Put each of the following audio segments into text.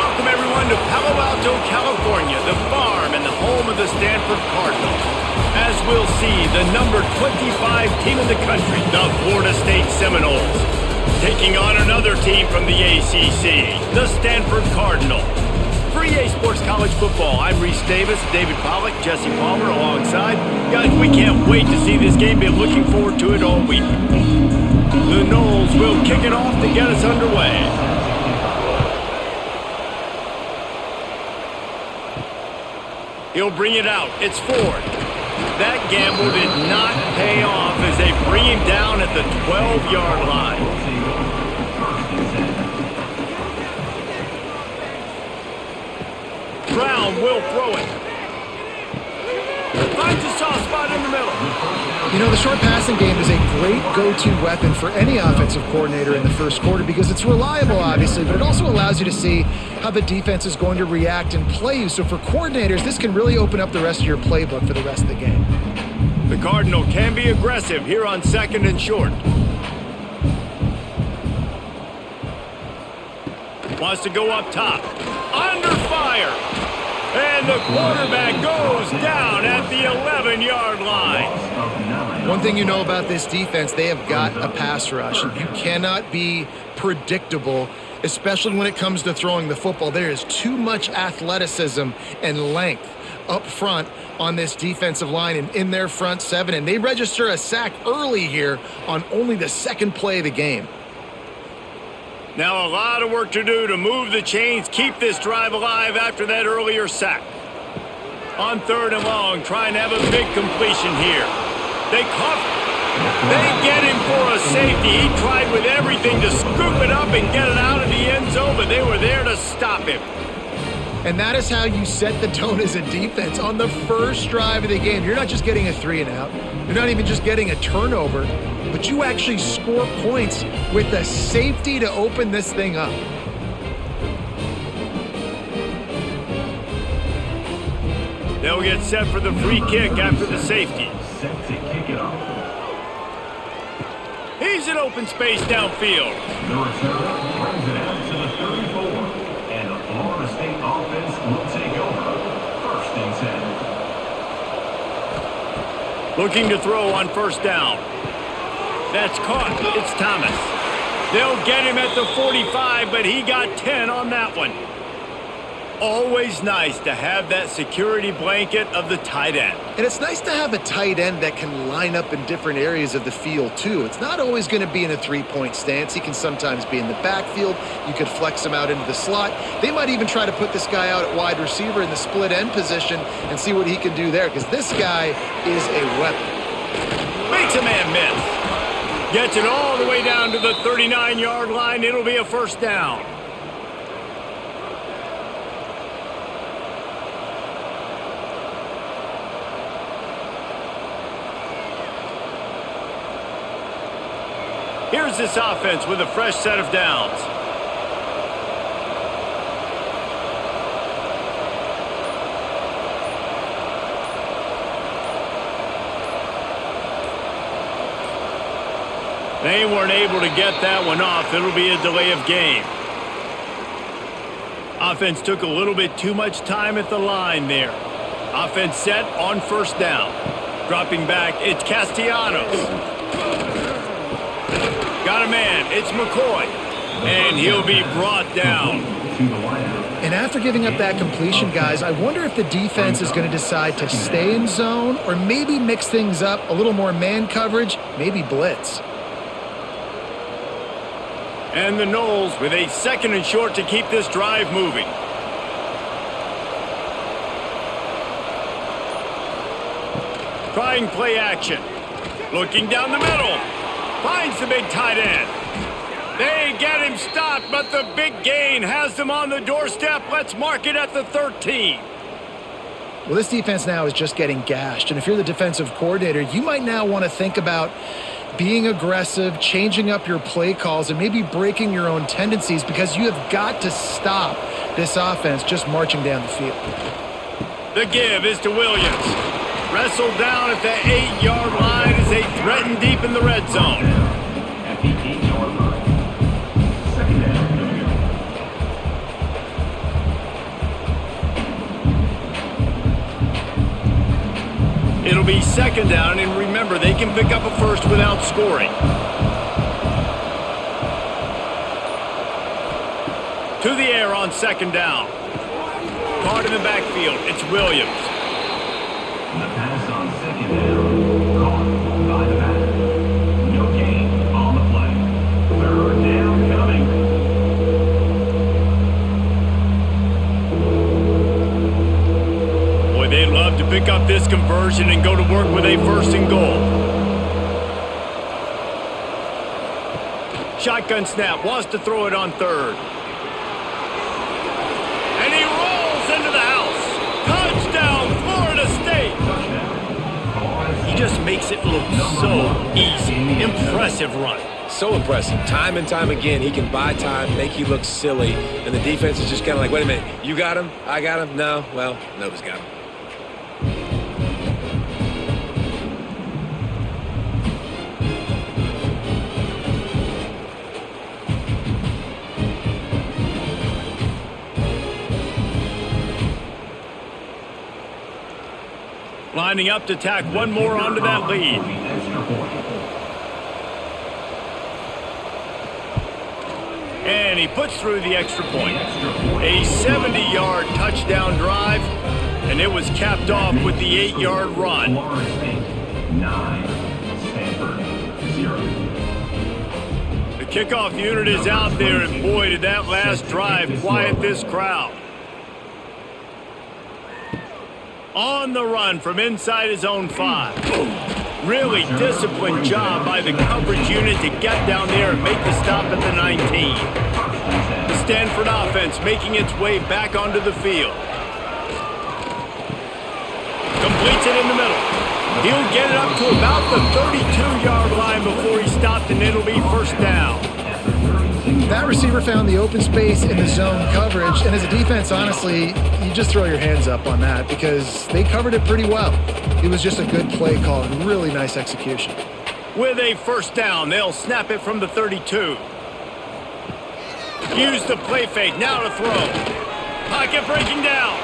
welcome everyone to Palo Alto, California, the farm and the home of the Stanford Cardinal. As we'll see, the number 25 team in the country, the Florida State Seminoles, taking on another team from the ACC, the Stanford Cardinal. For EA Sports College Football, I'm Reese Davis, David Pollack, Jesse Palmer alongside. Guys, we can't wait to see this game. Been looking forward to it all week. The Noles will kick it off to get us underway. He'll bring it out. It's Ford. That gamble did not pay off as they bring him down at the 12-yard line. Brown will throw it. Finds a soft spot in the middle. You know, the short passing game is a great go-to weapon for any offensive coordinator in the first quarter because it's reliable, obviously, but it also allows you to see how the defense is going to react and play you. So for coordinators, this can really open up the rest of your playbook for the rest of the game. The Cardinal can be aggressive here on 2nd and short. Wants to go up top. Under fire. And the quarterback goes down at the 11-yard line. One thing you know about this defense, they have got a pass rush. You cannot be predictable, especially when it comes to throwing the football. There is too much athleticism and length up front on this defensive line and in their front seven. And they register a sack early here on only the second play of the game. Now a lot of work to do to move the chains, keep this drive alive after that earlier sack. On 3rd and long, trying to have a big completion here. They get him for a safety. He tried with everything to scoop it up and get it out of the end zone, but they were there to stop him. And that is how you set the tone as a defense. On the first drive of the game, you're not just getting a 3-and-out. You're not even just getting a turnover, but you actually score points with a safety to open this thing up. They'll get set for the free kick after the safety. Set to kick it off. He's in open space downfield. The return brings it out to the 34. And the Florida State offense will take over. 1st and 10. Looking to throw on 1st down. That's caught. It's Thomas. They'll get him at the 45, but he got 10 on that one. Always nice to have that security blanket of the tight end. And it's nice to have a tight end that can line up in different areas of the field, too. It's not always going to be in a 3-point stance. He can sometimes be in the backfield. You could flex him out into the slot. They might even try to put this guy out at wide receiver in the split end position and see what he can do there, because this guy is a weapon. Makes a man miss. Gets it all the way down to the 39-yard line. It'll be a 1st down. Here's this offense with a fresh set of downs. They weren't able to get that one off. It'll be a delay of game. Offense took a little bit too much time at the line there. Offense set on 1st down. Dropping back, it's Castellanos. Got a man, it's McCoy. And he'll be brought down. And after giving up that completion, guys, I wonder if the defense is going to decide to stay in zone or maybe mix things up, a little more man coverage, maybe blitz. And the Noles with a 2nd and short to keep this drive moving. Trying play action. Looking down the middle. Finds the big tight end. They get him stopped, but the big gain has them on the doorstep. Let's mark it at the 13. Well, this defense now is just getting gashed. And if you're the defensive coordinator, you might now want to think about being aggressive, changing up your play calls, and maybe breaking your own tendencies because you have got to stop this offense just marching down the field. The give is to Williams. Wrestled down at the 8-yard line as they threaten deep in the red zone. At the 8-yard line. 2nd down. It'll be second down, and remember, they can pick up a first without scoring. To the air on second down. Caught in the backfield. It's Williams. The pass on second down. Caught by the back. No gain on the play. Third down coming. Boy, they'd love to pick up this conversion and go to work with a first and goal. Shotgun snap. Wants to throw it on third. And he rolls into the house. Touchdown, Florida State. He just makes it look so easy. Impressive run. So impressive. Time and time again, he can buy time, make you look silly, and the defense is just kind of like, wait a minute, you got him? I got him? No? Well, nobody's got him. Lining up to tack one more onto that lead. And he puts through the extra point. A 70-yard touchdown drive, and it was capped off with the 8-yard run. 9, Stanford 0. The kickoff unit is out there, and boy, did that last drive quiet this crowd. On the run from inside his own 5. Really disciplined job by the coverage unit to get down there and make the stop at the 19. The Stanford offense making its way back onto the field. Completes it in the middle. He'll get it up to about the 32-yard line before he stopped, and it'll be first down. That receiver found the open space in the zone coverage, and as a defense, honestly, you just throw your hands up on that because they covered it pretty well. It was just a good play call and really nice execution. With a first down, they'll snap it from the 32. Use the play fake, now to throw. Pocket breaking down.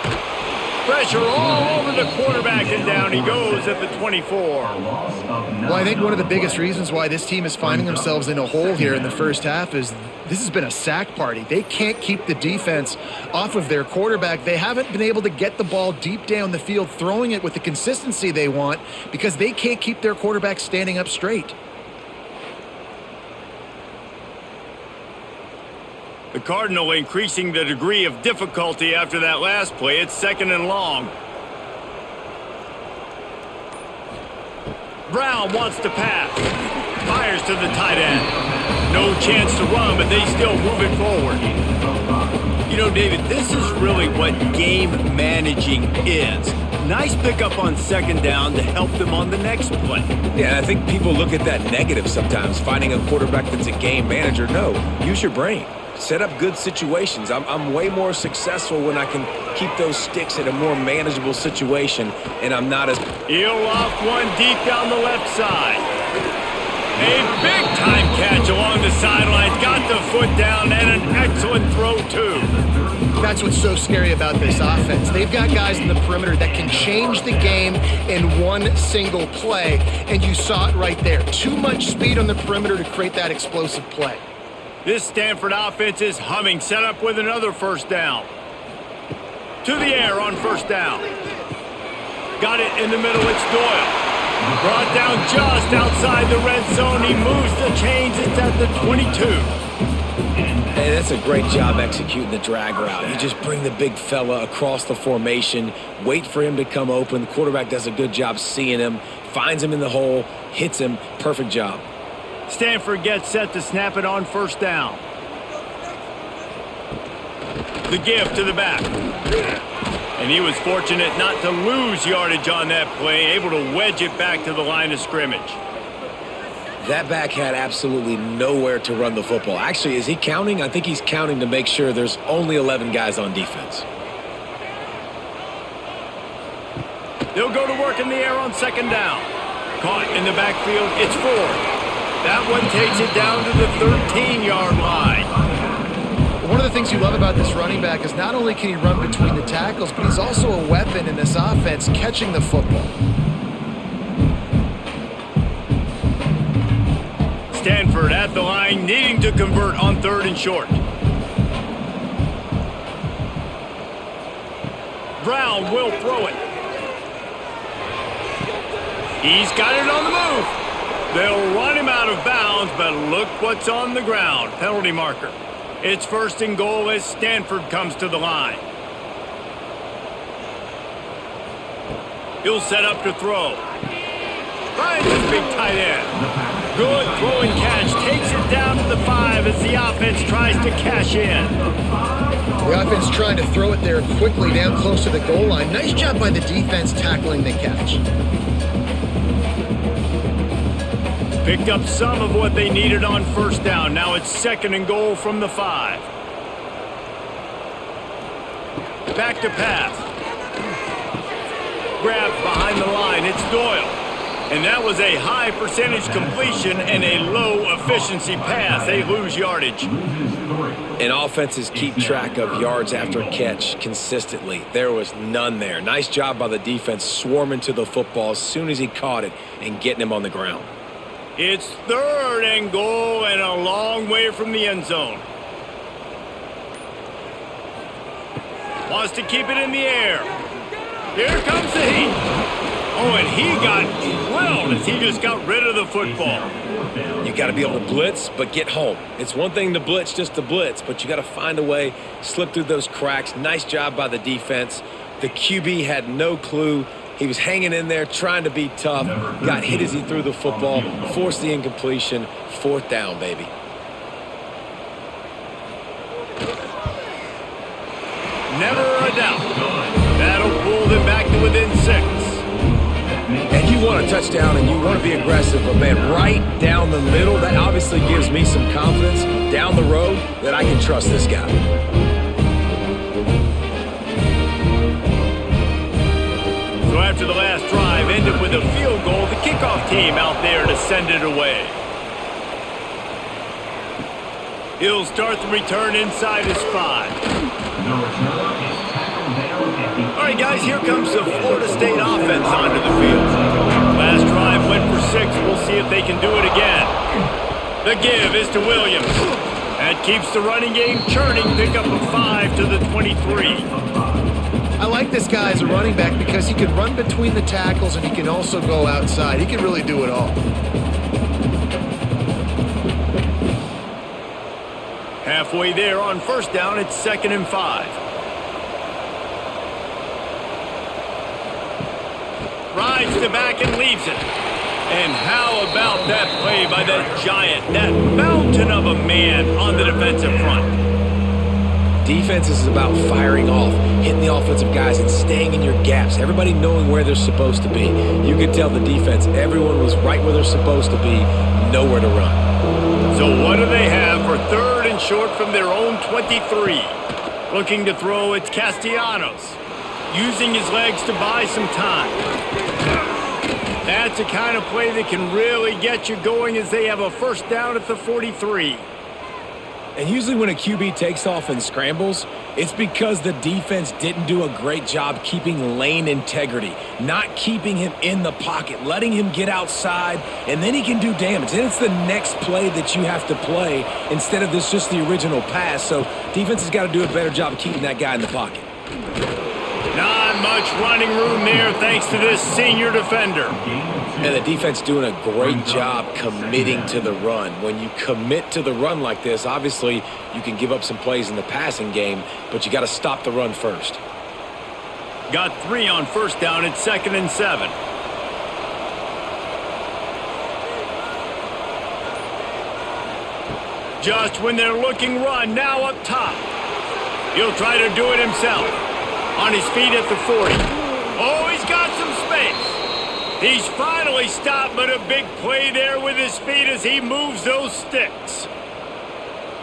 Pressure all over the quarterback, and down he goes at the 24. Well, I think one of the biggest reasons why this team is finding themselves in a hole here in the first half is this has been a sack party. They can't keep the defense off of their quarterback. They haven't been able to get the ball deep down the field, throwing it with the consistency they want because they can't keep their quarterback standing up straight. The Cardinal increasing the degree of difficulty after that last play. It's second and long. Brown wants to pass. Fires to the tight end. No chance to run, but they still move it forward. You know, David, this is really what game managing is. Nice pickup on second down to help them on the next play. Yeah, I think people look at that negative sometimes, finding a quarterback that's a game manager. No, use your brain. Set up good situations. I'm way more successful when I can keep those sticks at a more manageable situation, and I'm not as... He'll loft one deep down the left side. A big-time catch along the sidelines. Got the foot down, and an excellent throw, too. That's what's so scary about this offense. They've got guys in the perimeter that can change the game in one single play, and you saw it right there. Too much speed on the perimeter to create that explosive play. This Stanford offense is humming, set up with another first down. To the air on first down. Got it in the middle, it's Doyle. Brought down just outside the red zone. He moves the chains, it's at the 22. Hey, that's a great job executing the drag route. You just bring the big fella across the formation, wait for him to come open. The quarterback does a good job seeing him, finds him in the hole, hits him. Perfect job. Stanford gets set to snap it on first down. The give to the back. And he was fortunate not to lose yardage on that play, able to wedge it back to the line of scrimmage. That back had absolutely nowhere to run the football. Actually, is he counting? I think he's counting to make sure there's only 11 guys on defense. They'll go to work in the air on second down. Caught in the backfield, it's Ford. That one takes it down to the 13-yard line. One of the things you love about this running back is not only can he run between the tackles, but he's also a weapon in this offense catching the football. Stanford at the line, needing to convert on 3rd and short. Brown will throw it. He's got it on the move. They'll run him out of bounds, but look what's on the ground. Penalty marker. It's 1st and goal as Stanford comes to the line. He'll set up to throw. Finds his big tight end. Good throwing catch. Takes it down to the 5 as the offense tries to cash in. The offense trying to throw it there quickly down close to the goal line. Nice job by the defense tackling the catch. Picked up some of what they needed on 1st down. Now it's 2nd and goal from the 5. Back to pass. Grabbed behind the line. It's Doyle. And that was a high percentage completion and a low efficiency pass. They lose yardage. And offenses keep track of yards after catch consistently. There was none there. Nice job by the defense swarming to the football as soon as he caught it and getting him on the ground. It's 3rd and goal and a long way from the end zone. Wants to keep it in the air. Here comes the heat. Oh, and he got drilled as he just got rid of the football. You got to be able to blitz, but get home. It's one thing to blitz just to blitz, but you got to find a way, slip through those cracks. Nice job by the defense. The QB had no clue. He was hanging in there, trying to be tough. Got hit as he threw the football, forced the incompletion. 4th down, baby. Never a doubt. That'll pull them back to within 6. And you want a touchdown and you want to be aggressive, but man, right down the middle, that obviously gives me some confidence down the road that I can trust this guy. So after the last drive ended with a field goal, the kickoff team out there to send it away. He'll start the return inside his 5. All right, guys, here comes the Florida State offense onto the field. Last drive went for 6. We'll see if they can do it again. The give is to Williams. That keeps the running game churning. Pick up a 5 to the 23. I like this guy as a running back because he can run between the tackles and he can also go outside. He can really do it all. Halfway there on 1st down, it's 2nd and 5. Rides the back and leaves it. And how about that play by that giant, that mountain of a man on the defensive front? Defense is about firing off, hitting the offensive guys and staying in your gaps. Everybody knowing where they're supposed to be. You could tell the defense, everyone was right where they're supposed to be, nowhere to run. So what do they have for 3rd and short from their own 23? Looking to throw, it's Castellanos. Using his legs to buy some time. That's the kind of play that can really get you going as they have a 1st down at the 43. And usually when a QB takes off and scrambles, it's because the defense didn't do a great job keeping lane integrity, not keeping him in the pocket, letting him get outside, and then he can do damage. Then it's the next play that you have to play instead of this just the original pass. So defense has got to do a better job of keeping that guy in the pocket. Not much running room there thanks to this senior defender. And the defense doing a great job committing to the run. When you commit to the run like this, obviously you can give up some plays in the passing game, but you got to stop the run first. Got 3 on 1st down. It's 2nd and 7. Just when they're looking run, now up top. He'll try to do it himself. On his feet at the 40. Oh, he's got some space. He's finally stopped, but a big play there with his feet as he moves those sticks.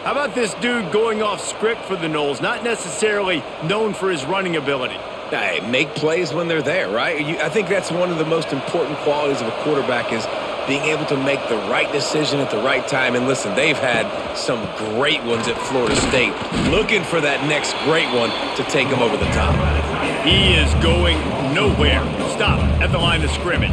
How about this dude going off script for the Noles? Not necessarily known for his running ability. Hey, make plays when they're there, right? I think that's one of the most important qualities of a quarterback is being able to make the right decision at the right time. And listen, they've had some great ones at Florida State. Looking for that next great one to take them over the top. He is going nowhere. Stop at the line of scrimmage.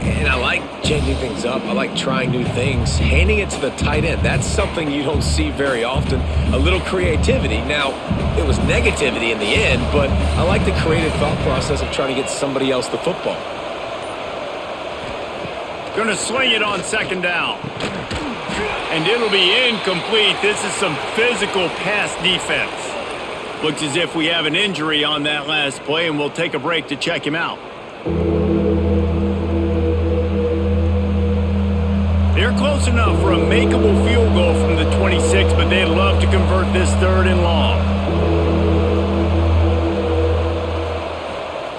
And I like changing things up. I like trying new things. Handing it to the tight end, that's something you don't see very often. A little creativity. Now, it was negativity in the end, but I like the creative thought process of trying to get somebody else the football. Going to swing it on second down. And it'll be incomplete. This is some physical pass defense. Looks as if we have an injury on that last play, and we'll take a break to check him out. They're close enough for a makeable field goal from the 26, but they'd love to convert this 3rd and long.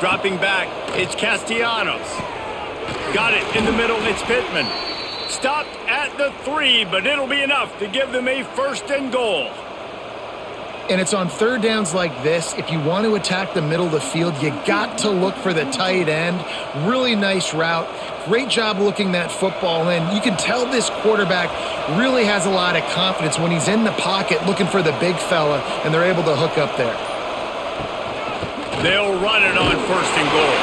Dropping back, it's Castellanos. Got it in the middle, it's Pittman. Stopped at the 3, but it'll be enough to give them a 1st and goal. And it's on 3rd downs like this. If you want to attack the middle of the field, you got to look for the tight end. Really nice route. Great job looking that football in. You can tell this quarterback really has a lot of confidence when he's in the pocket looking for the big fella, and they're able to hook up there. They'll run it on 1st and goal.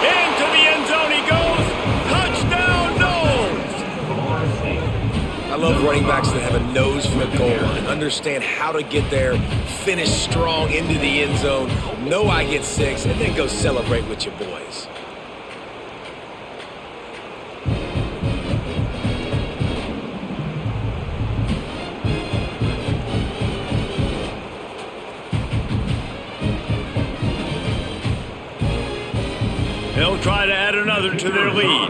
Into the end zone he goes. Touchdown, Knowles! I love running backs that have a nose for the goal line, understand how to get there, finish strong into the end zone, know I get 6, and then go celebrate with your boys. They'll try to add another to their lead.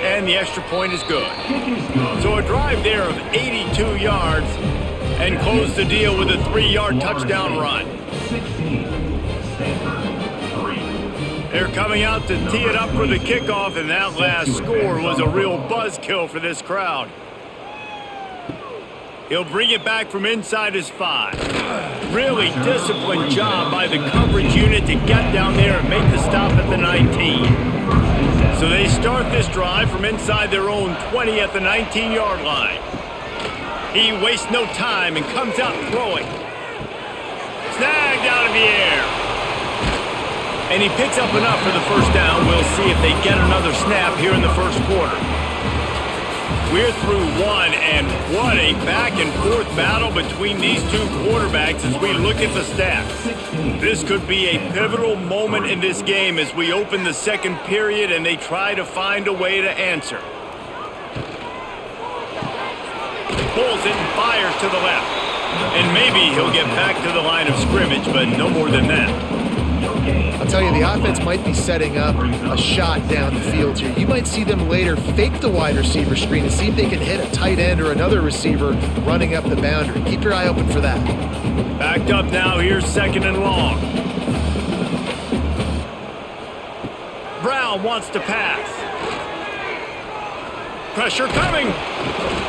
And the extra point is good. So a drive there of 82 yards and close the deal with a 3-yard touchdown run. They're coming out to tee it up for the kickoff, and that last score was a real buzzkill for this crowd. He'll bring it back from inside his 5. Really disciplined job by the coverage unit to get down there and make the stop at the 19. So they start this drive from inside their own 20 at the 19-yard line. He wastes no time and comes out throwing. Snagged out of the air. And he picks up enough for the 1st down. We'll see if they get another snap here in the 1st quarter. We're through 1, and what a back-and-forth battle between these two quarterbacks as we look at the stats. This could be a pivotal moment in this game as we open the 2nd period and they try to find a way to answer. Pulls it and fires to the left. And maybe he'll get back to the line of scrimmage, but no more than that. I'll tell you, the offense might be setting up a shot down the field here. You might see them later fake the wide receiver screen and see if they can hit a tight end or another receiver running up the boundary. Keep your eye open for that. Backed up now, here's 2nd and long. Brown wants to pass. Pressure coming.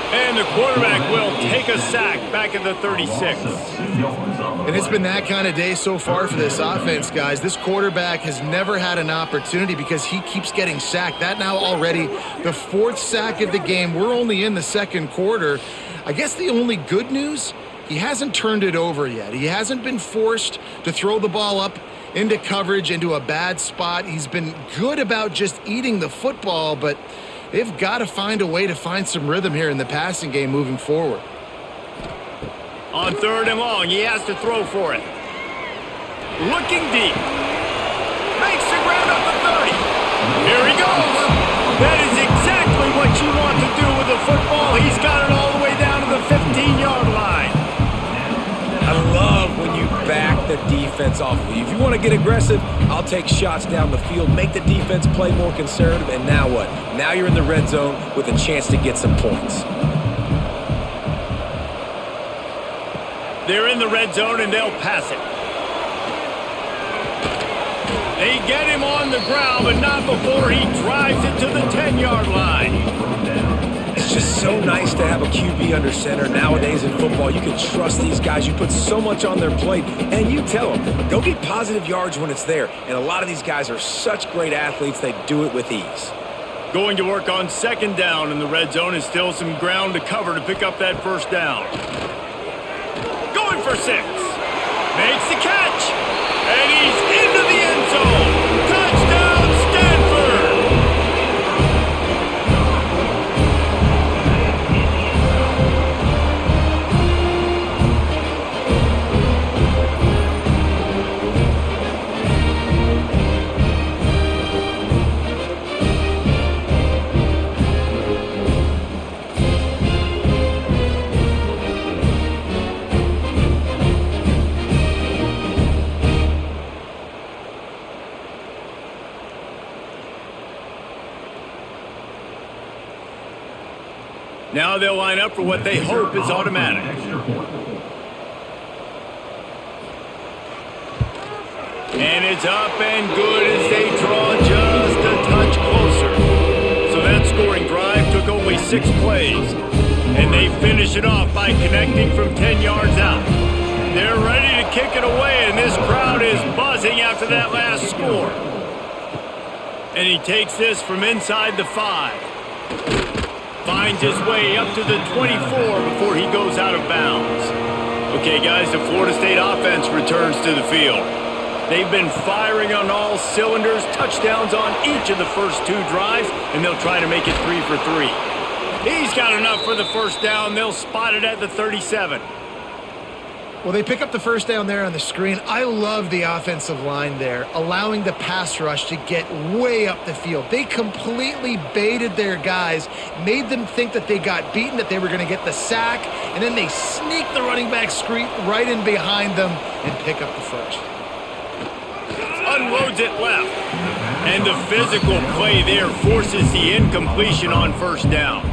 And the quarterback will take a sack back at the 36. And it's been that kind of day so far for this offense, guys. This quarterback has never had an opportunity because he keeps getting sacked. That now already the 4th sack of the game. We're only in the 2nd quarter. I guess the only good news, he hasn't turned it over yet. He hasn't been forced to throw the ball up into coverage, into a bad spot. He's been good about just eating the football, but they've got to find a way to find some rhythm here in the passing game moving forward. On 3rd and long, he has to throw for it. Looking deep. Makes the ground up the 30. Here he goes. That is exactly what you want to do with the football. He's got it all the way down to the 15-yard line. I love when you back the defense off of you. If you want to get aggressive, I'll take shots down the field, make the defense play more conservative, and now what? Now you're in the red zone with a chance to get some points. They're in the red zone, and they'll pass it. They get him on the ground, but not before he drives it to the 10-yard line. It's just so nice to have a QB under center. Nowadays in football, you can trust these guys. You put so much on their plate, and you tell them, go get positive yards when it's there. And a lot of these guys are such great athletes, they do it with ease. Going to work on 2nd down in the red zone, and still some ground to cover to pick up that 1st down. Going for 6. Makes the catch. And he's into the zone. Touchdown, Stanford! Now they'll line up for what they hope is automatic. Extra point. And it's up and good as they draw just a touch closer. So that scoring drive took only 6 plays. And they finish it off by connecting from 10 yards out. They're ready to kick it away, and this crowd is buzzing after that last score. And he takes this from inside the 5. Finds his way up to the 24 before he goes out of bounds. Okay, guys, the Florida State offense returns to the field. They've been firing on all cylinders, touchdowns on each of the first 2 drives, and they'll try to make it 3 for 3. He's got enough for the first down. They'll spot it at the 37. Well, they pick up the first down there on the screen. I love the offensive line there, allowing the pass rush to get way up the field. They completely baited their guys, made them think that they got beaten, that they were going to get the sack, and then they sneak the running back screen right in behind them and pick up the first. Unloads it left. And the physical play there forces the incompletion on first down.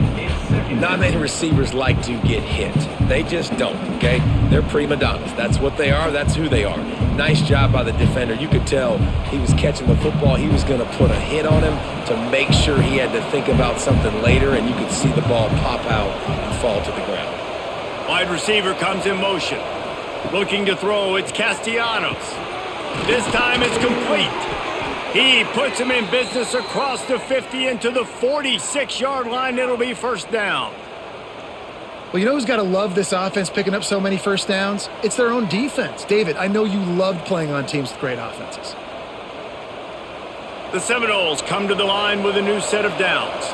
Not many receivers like to get hit. They just don't, okay? They're prima donnas. That's what they are. That's who they are. Nice job by the defender. You could tell he was catching the football. He was going to put a hit on him to make sure he had to think about something later, and you could see the ball pop out and fall to the ground. Wide receiver comes in motion. Looking to throw, it's Castellanos. This time it's complete. He puts him in business across the 50 into the 46-yard line. It'll be first down. Well, you know who's got to love this offense picking up so many first downs? It's their own defense. David, I know you loved playing on teams with great offenses. The Seminoles come to the line with a new set of downs.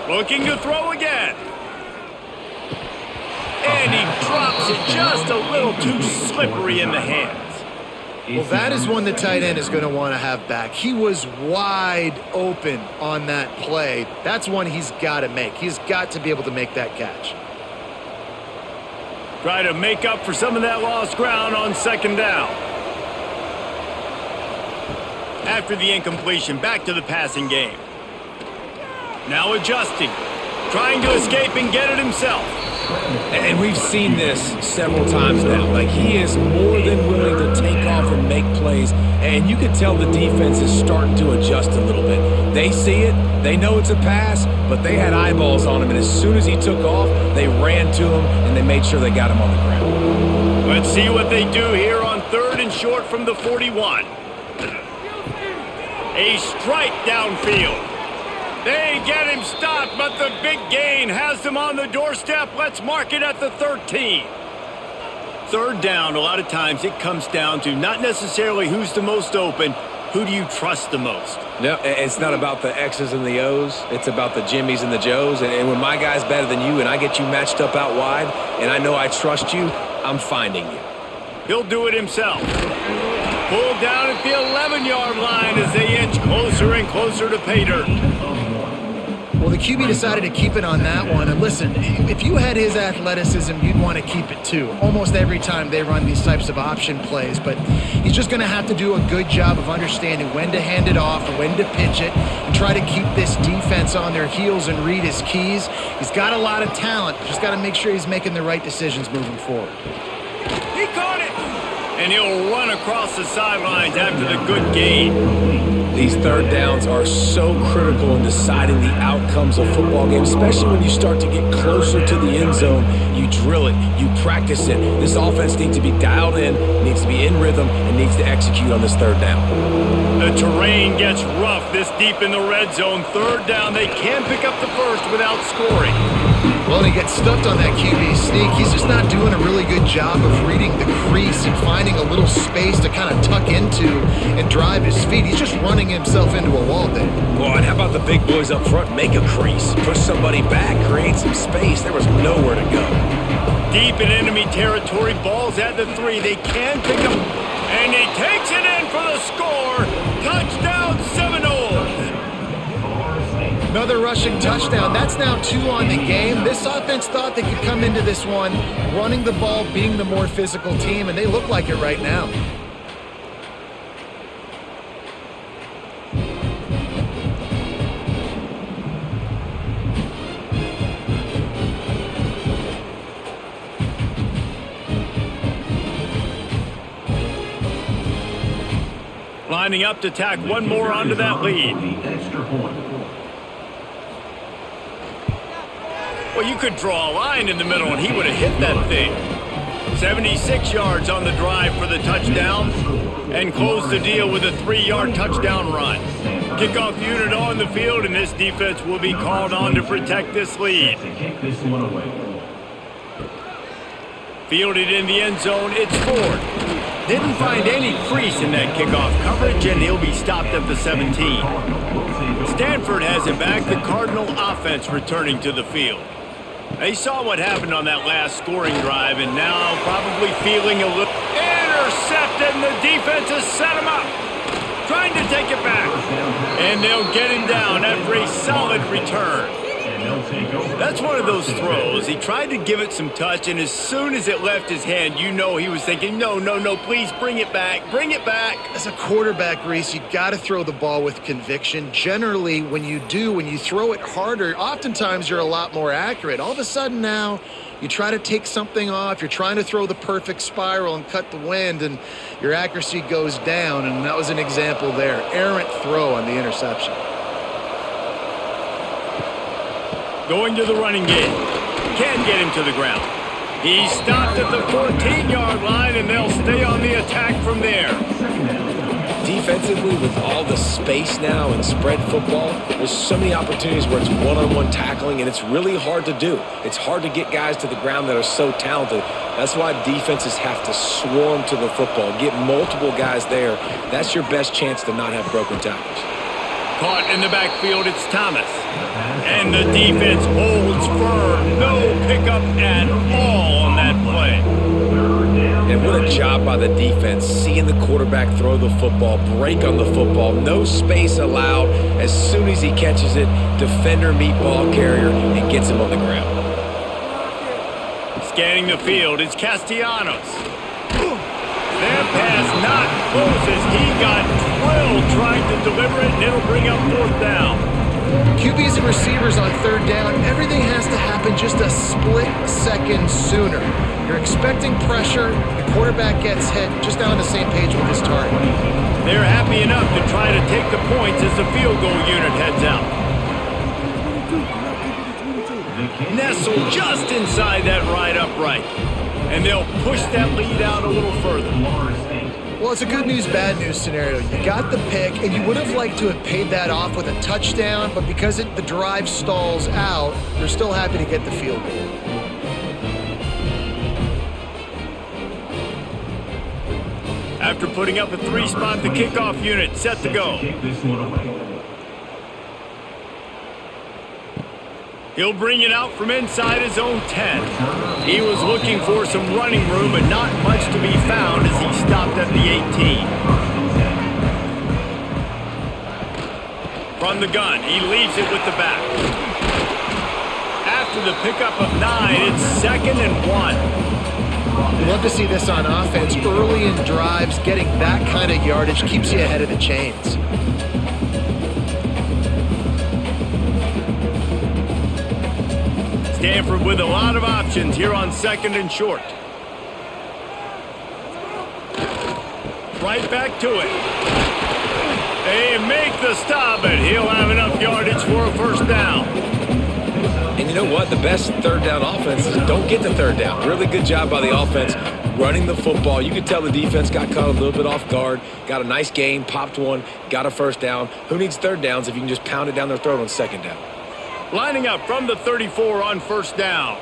Looking to throw again. And he drops it just a little too slippery in the hands. Well, that is one the tight end is going to want to have back. He was wide open on that play. That's one he's got to make. He's got to be able to make that catch. Try to make up for some of that lost ground on second down. After the incompletion, back to the passing game. Now adjusting. Trying to escape and get it himself. And we've seen this several times now. Like, he is more than willing to take off and make plays. And you can tell the defense is starting to adjust a little bit. They see it. They know it's a pass, but they had eyeballs on him. And as soon as he took off, they ran to him, and they made sure they got him on the ground. Let's see what they do here on 3rd and short from the 41. A strike downfield. They get him stopped, but the big gain has them on the doorstep. Let's mark it at the 13. Third down, a lot of times it comes down to not necessarily who's the most open, who do you trust the most? No, it's not about the X's and the O's. It's about the Jimmies and the Joes. And when my guy's better than you and I get you matched up out wide and I know I trust you, I'm finding you. He'll do it himself. Pulled down at the 11-yard line as they inch closer and closer to pay dirt. Well, the QB decided to keep it on that one. And listen, if you had his athleticism, you'd want to keep it too. Almost every time they run these types of option plays. But he's just going to have to do a good job of understanding when to hand it off, when to pitch it, and try to keep this defense on their heels and read his keys. He's got a lot of talent. Just got to make sure he's making the right decisions moving forward. He caught it! And he'll run across the sidelines after the good gain. These third downs are so critical in deciding the outcomes of football games, especially when you start to get closer to the end zone. You drill it, you practice it. This offense needs to be dialed in, needs to be in rhythm, and needs to execute on this third down. The terrain gets rough this deep in the red zone. Third down, they can pick up the first without scoring. Well, and he gets stuffed on that QB sneak. He's just not doing a really good job of reading the crease and finding a little space to kind of tuck into and drive his feet. He's just running himself into a wall there. Well, and how about the big boys up front? Make a crease, push somebody back, create some space. There was nowhere to go. Deep in enemy territory, ball's at the 3. They can pick up, and he takes it in for the score. Touchdown Seminoles! Another rushing touchdown. That's now 2 on the game. This offense thought they could come into this one running the ball, being the more physical team, and they look like it right now. Lining up to tack one more onto that lead. The extra point. Well, you could draw a line in the middle and he would have hit that thing. 76 yards on the drive for the touchdown and close the deal with a 3-yard touchdown run. Kickoff unit on the field, and this defense will be called on to protect this lead. To kick this one away. Fielded in the end zone, it's Ford. Didn't find any crease in that kickoff coverage, and he'll be stopped at the 17. Stanford has it back, the Cardinal offense returning to the field. They saw what happened on that last scoring drive, and now probably feeling a little intercepted, and the defense has set him up. Trying to take it back, and they'll get him down after a solid return. That's one of those throws. He tried to give it some touch, and as soon as it left his hand, you know he was thinking, no, please bring it back, bring it back. As a quarterback, Reese, you got to throw the ball with conviction. Generally, when you throw it harder, oftentimes you're a lot more accurate. All of a sudden now, you try to take something off, you're trying to throw the perfect spiral and cut the wind, and your accuracy goes down, and that was an example there. Errant throw on the interception. Going to the running game. Can't get him to the ground. He's stopped at the 14-yard line, and they'll stay on the attack from there. Defensively, with all the space now and spread football, there's so many opportunities where it's one-on-one tackling, and it's really hard to do. It's hard to get guys to the ground that are so talented. That's why defenses have to swarm to the football, get multiple guys there. That's your best chance to not have broken tackles. Caught in the backfield, it's Thomas. And the defense holds firm. No pickup at all on that play. And what a job by the defense, seeing the quarterback throw the football, break on the football, no space allowed. As soon as he catches it, defender meet ball carrier and gets him on the ground. Scanning the field, it's Castellanos. That pass not close as he got drilled trying to deliver it, and it'll bring up 4th down. QBs and receivers on 3rd down, everything has to happen just a split second sooner. You're expecting pressure, the quarterback gets hit, just not on the same page with his target. They're happy enough to try to take the points as the field goal unit heads out. Nestled just inside that right upright. And they'll push that lead out a little further. Well, it's a good news, bad news scenario. You got the pick, and you would have liked to have paid that off with a touchdown, but because the drive stalls out, they're still happy to get the field goal. After putting up a 3-spot, the kickoff unit set to go. He'll bring it out from inside his own 10. He was looking for some running room, but not much to be found as he stopped at the 18. From the gun, he leaves it with the back. After the pickup of 9, it's 2nd and 1. We love to see this on offense. Early in drives, getting that kind of yardage keeps you ahead of the chains. Stanford with a lot of options here on 2nd and short. Right back to it. They make the stop, and he'll have enough yardage for a 1st down. And you know what? The best 3rd down offenses don't get to 3rd down. Really good job by the offense running the football. You could tell the defense got caught a little bit off guard, got a nice gain, popped one, got a 1st down. Who needs 3rd downs if you can just pound it down their throat on 2nd down? Lining up from the 34 on first down.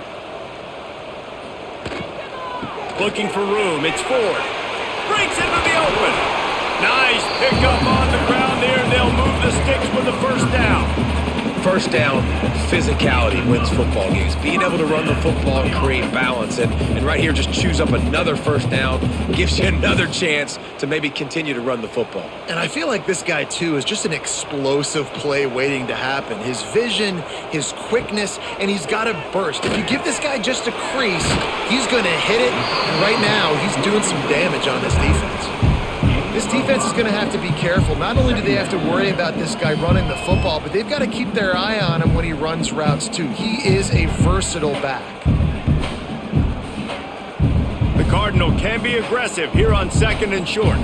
Looking for room. It's Ford. Breaks into the open. Nice pickup on the ground there. They'll move the sticks with the first down. First down, physicality wins football games. Being able to run the football and create balance. And right here, just choose up another first down. Gives you another chance to maybe continue to run the football. And I feel like this guy, too, is just an explosive play waiting to happen. His vision, his quickness, and he's got a burst. If you give this guy just a crease, he's going to hit it. And right now, he's doing some damage on this defense. This defense is going to have to be careful. Not only do they have to worry about this guy running the football, but they've got to keep their eye on him when he runs routes, too. He is a versatile back. The Cardinal can be aggressive here on 2nd and short.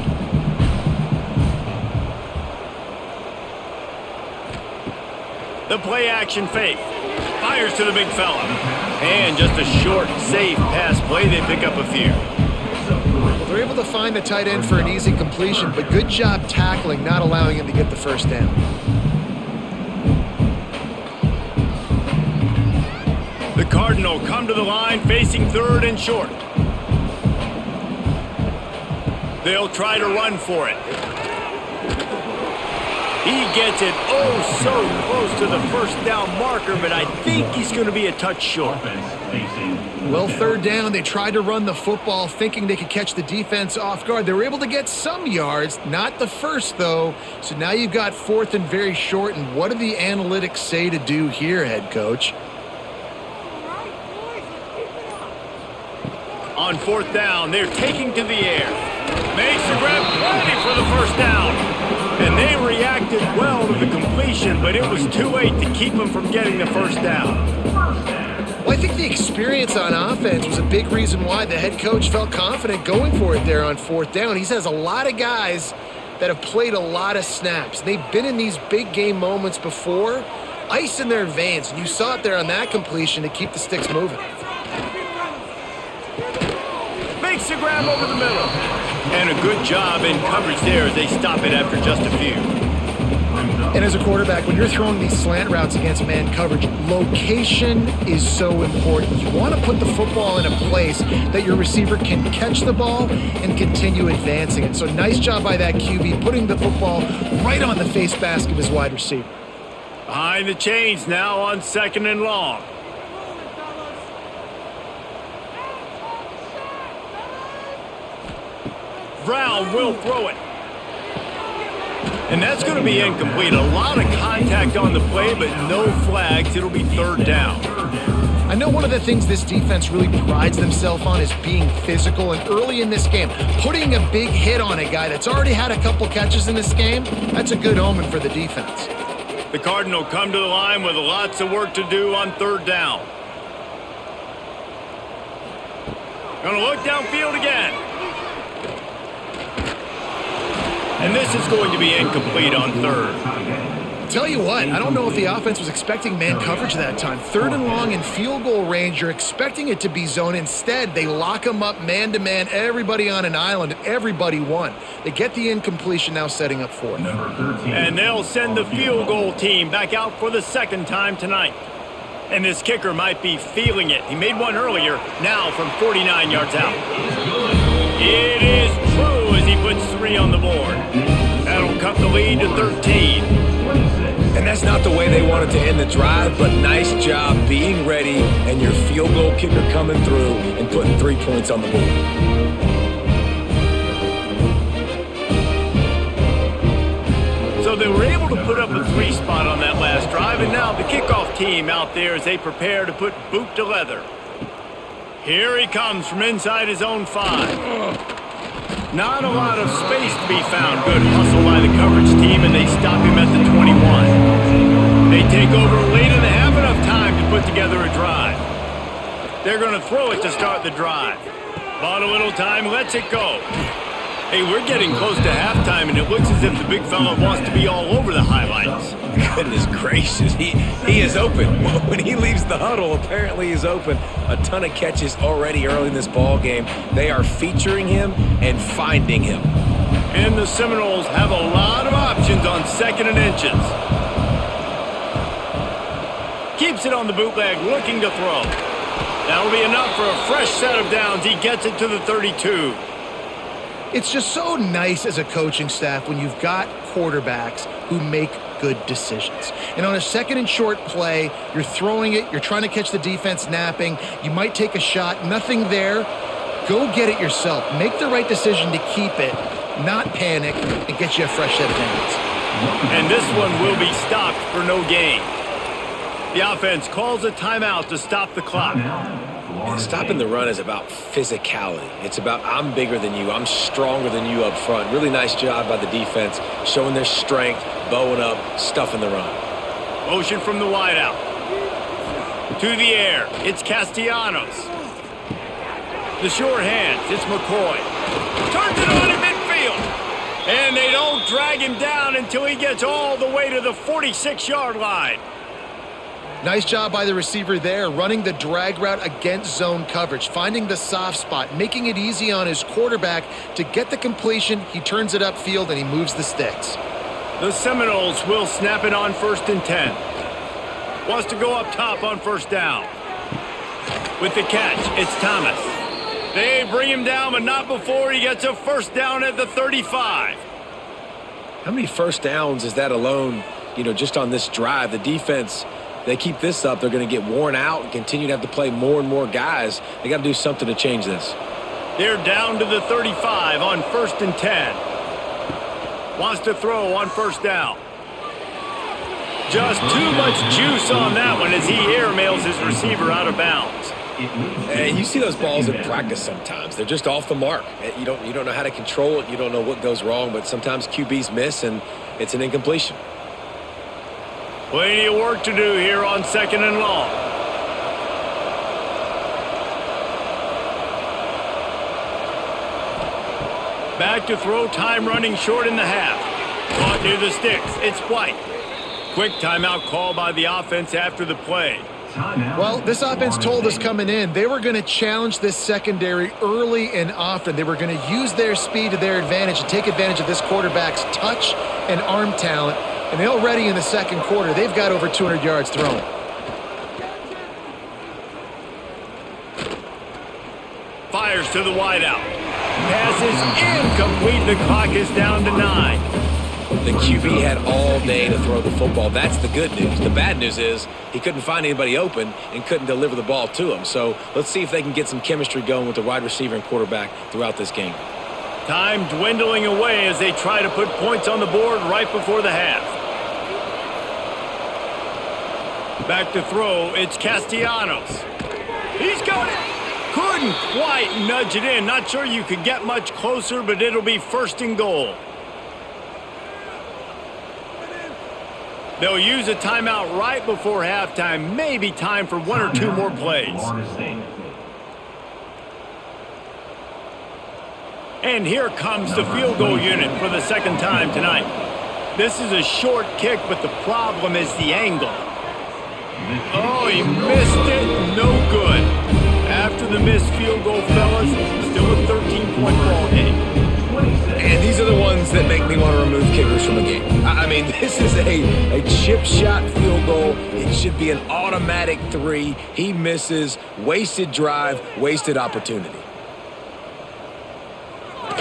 The play action fake. Fires to the big fella. And just a short, safe pass play. They pick up a few. They're able to find the tight end for an easy completion, but good job tackling, not allowing him to get the first down. The Cardinal come to the line facing 3rd and short. They'll try to run for it. He gets it so close to the first down marker, but I think he's going to be a touch short. Well, 3rd down, they tried to run the football thinking they could catch the defense off guard. They were able to get some yards, not the first, though. So now you've got 4th and very short, and what do the analytics say to do here, head coach? On 4th down, they're taking to the air. Makes the grab plenty for the first down. And they reacted well to the completion, but it was too late to keep them from getting the first down. Well, I think the experience on offense was a big reason why the head coach felt confident going for it there on 4th down. He has a lot of guys that have played a lot of snaps. They've been in these big game moments before, ice in their veins. And you saw it there on that completion to keep the sticks moving. Makes the grab over the middle. And a good job in coverage there as they stop it after just a few. And as a quarterback, when you're throwing these slant routes against man coverage, location is so important. You want to put the football in a place that your receiver can catch the ball and continue advancing it. So nice job by that QB, putting the football right on the face mask of his wide receiver. Behind the chains now on 2nd and long. Brown will throw it. And that's going to be incomplete. A lot of contact on the play, but no flags. It'll be 3rd down. I know one of the things this defense really prides themselves on is being physical. And early in this game, putting a big hit on a guy that's already had a couple catches in this game, that's a good omen for the defense. The Cardinal come to the line with lots of work to do on 3rd down. Going to look downfield again. And this is going to be incomplete on 3rd. Tell you what, I don't know if the offense was expecting man coverage that time. 3rd and long in field goal range, you're expecting it to be zone. Instead, they lock them up man-to-man, everybody on an island, everybody won. They get the incompletion, now setting up 4th. And they'll send the field goal team back out for the 2nd time tonight. And this kicker might be feeling it. He made one earlier, now from 49 yards out. It is true as he puts 3 on the board. That'll cut the lead to 13. And that's not the way they wanted to end the drive, but nice job being ready and your field goal kicker coming through and putting 3 points on the board. So they were able to put up a 3 spot on that last drive, and now the kickoff team out there as they prepare to put boot to leather. Here he comes from inside his own 5. Not a lot of space to be found. Good hustle by the coverage team, and they stop him at the 21. They take over late and have enough time to put together a drive. They're going to throw it to start the drive. Bought a little time, lets it go. Hey, we're getting close to halftime, and it looks as if the big fella wants to be all over the highlights. Goodness gracious, he is open. When he leaves the huddle, apparently he's open. A ton of catches already early in this ball game. They are featuring him and finding him. And the Seminoles have a lot of options on 2nd and inches. Keeps it on the bootleg, looking to throw. That'll be enough for a fresh set of downs. He gets it to the 32. It's just so nice as a coaching staff when you've got quarterbacks who make good decisions. And on a second and short play, you're throwing it, you're trying to catch the defense napping, you might take a shot, nothing there. Go get it yourself. Make the right decision to keep it, not panic, and get you a fresh set of downs. And this one will be stopped for no gain. The offense calls a timeout to stop the clock. And stopping the run is about physicality. It's about I'm bigger than you, I'm stronger than you up front. Really nice job by the defense, showing their strength, bowing up, stuffing the run. Motion from the wideout. To the air, it's Castellanos. The short hands, it's McCoy. Turns it on in midfield. And they don't drag him down until he gets all the way to the 46-yard line. Nice job by the receiver there, running the drag route against zone coverage, finding the soft spot, making it easy on his quarterback to get the completion. He turns it upfield and he moves the sticks. The Seminoles will snap it on 1st and 10. Wants to go up top on 1st down. With the catch, it's Thomas. They bring him down, but not before he gets a 1st down at the 35. How many 1st downs is that alone, just on this drive? The defense, they keep this up, they're going to get worn out and continue to have to play more and more guys. They got to do something to change this. They're down to the 35 on 1st and 10. Wants to throw on 1st down. Just too much juice on that one as he airmails his receiver out of bounds. And you see those balls in practice sometimes. They're just off the mark. You don't know how to control it. You don't know what goes wrong, but sometimes QBs miss and it's an incompletion. Plenty of work to do here on 2nd and long. Back to throw, time running short in the half. Caught near the sticks, it's White. Quick timeout call by the offense after the play. Well, this offense told us coming in they were going to challenge this secondary early and often. They were going to use their speed to their advantage and take advantage of this quarterback's touch and arm talent. And already in the second quarter, they've got over 200 yards thrown. Fires to the wideout. Pass is incomplete. The clock is down to 9. The QB had all day to throw the football. That's the good news. The bad news is he couldn't find anybody open and couldn't deliver the ball to him. So let's see if they can get some chemistry going with the wide receiver and quarterback throughout this game. Time dwindling away as they try to put points on the board right before the half. Back to throw, it's Castellanos. He's got it. Couldn't quite nudge it in. Not sure you could get much closer, but it'll be 1st and goal. They'll use a timeout right before halftime. Maybe time for 1 or 2 more plays. And here comes the field goal unit for the 2nd time tonight. This is a short kick, but the problem is the angle. Oh, he missed it. No good. After the missed field goal, fellas, still a 13-point ball game. And these are the ones that make me want to remove kickers from a game. I mean, this is a chip shot field goal. It should be an automatic 3. He misses. Wasted drive, wasted opportunity.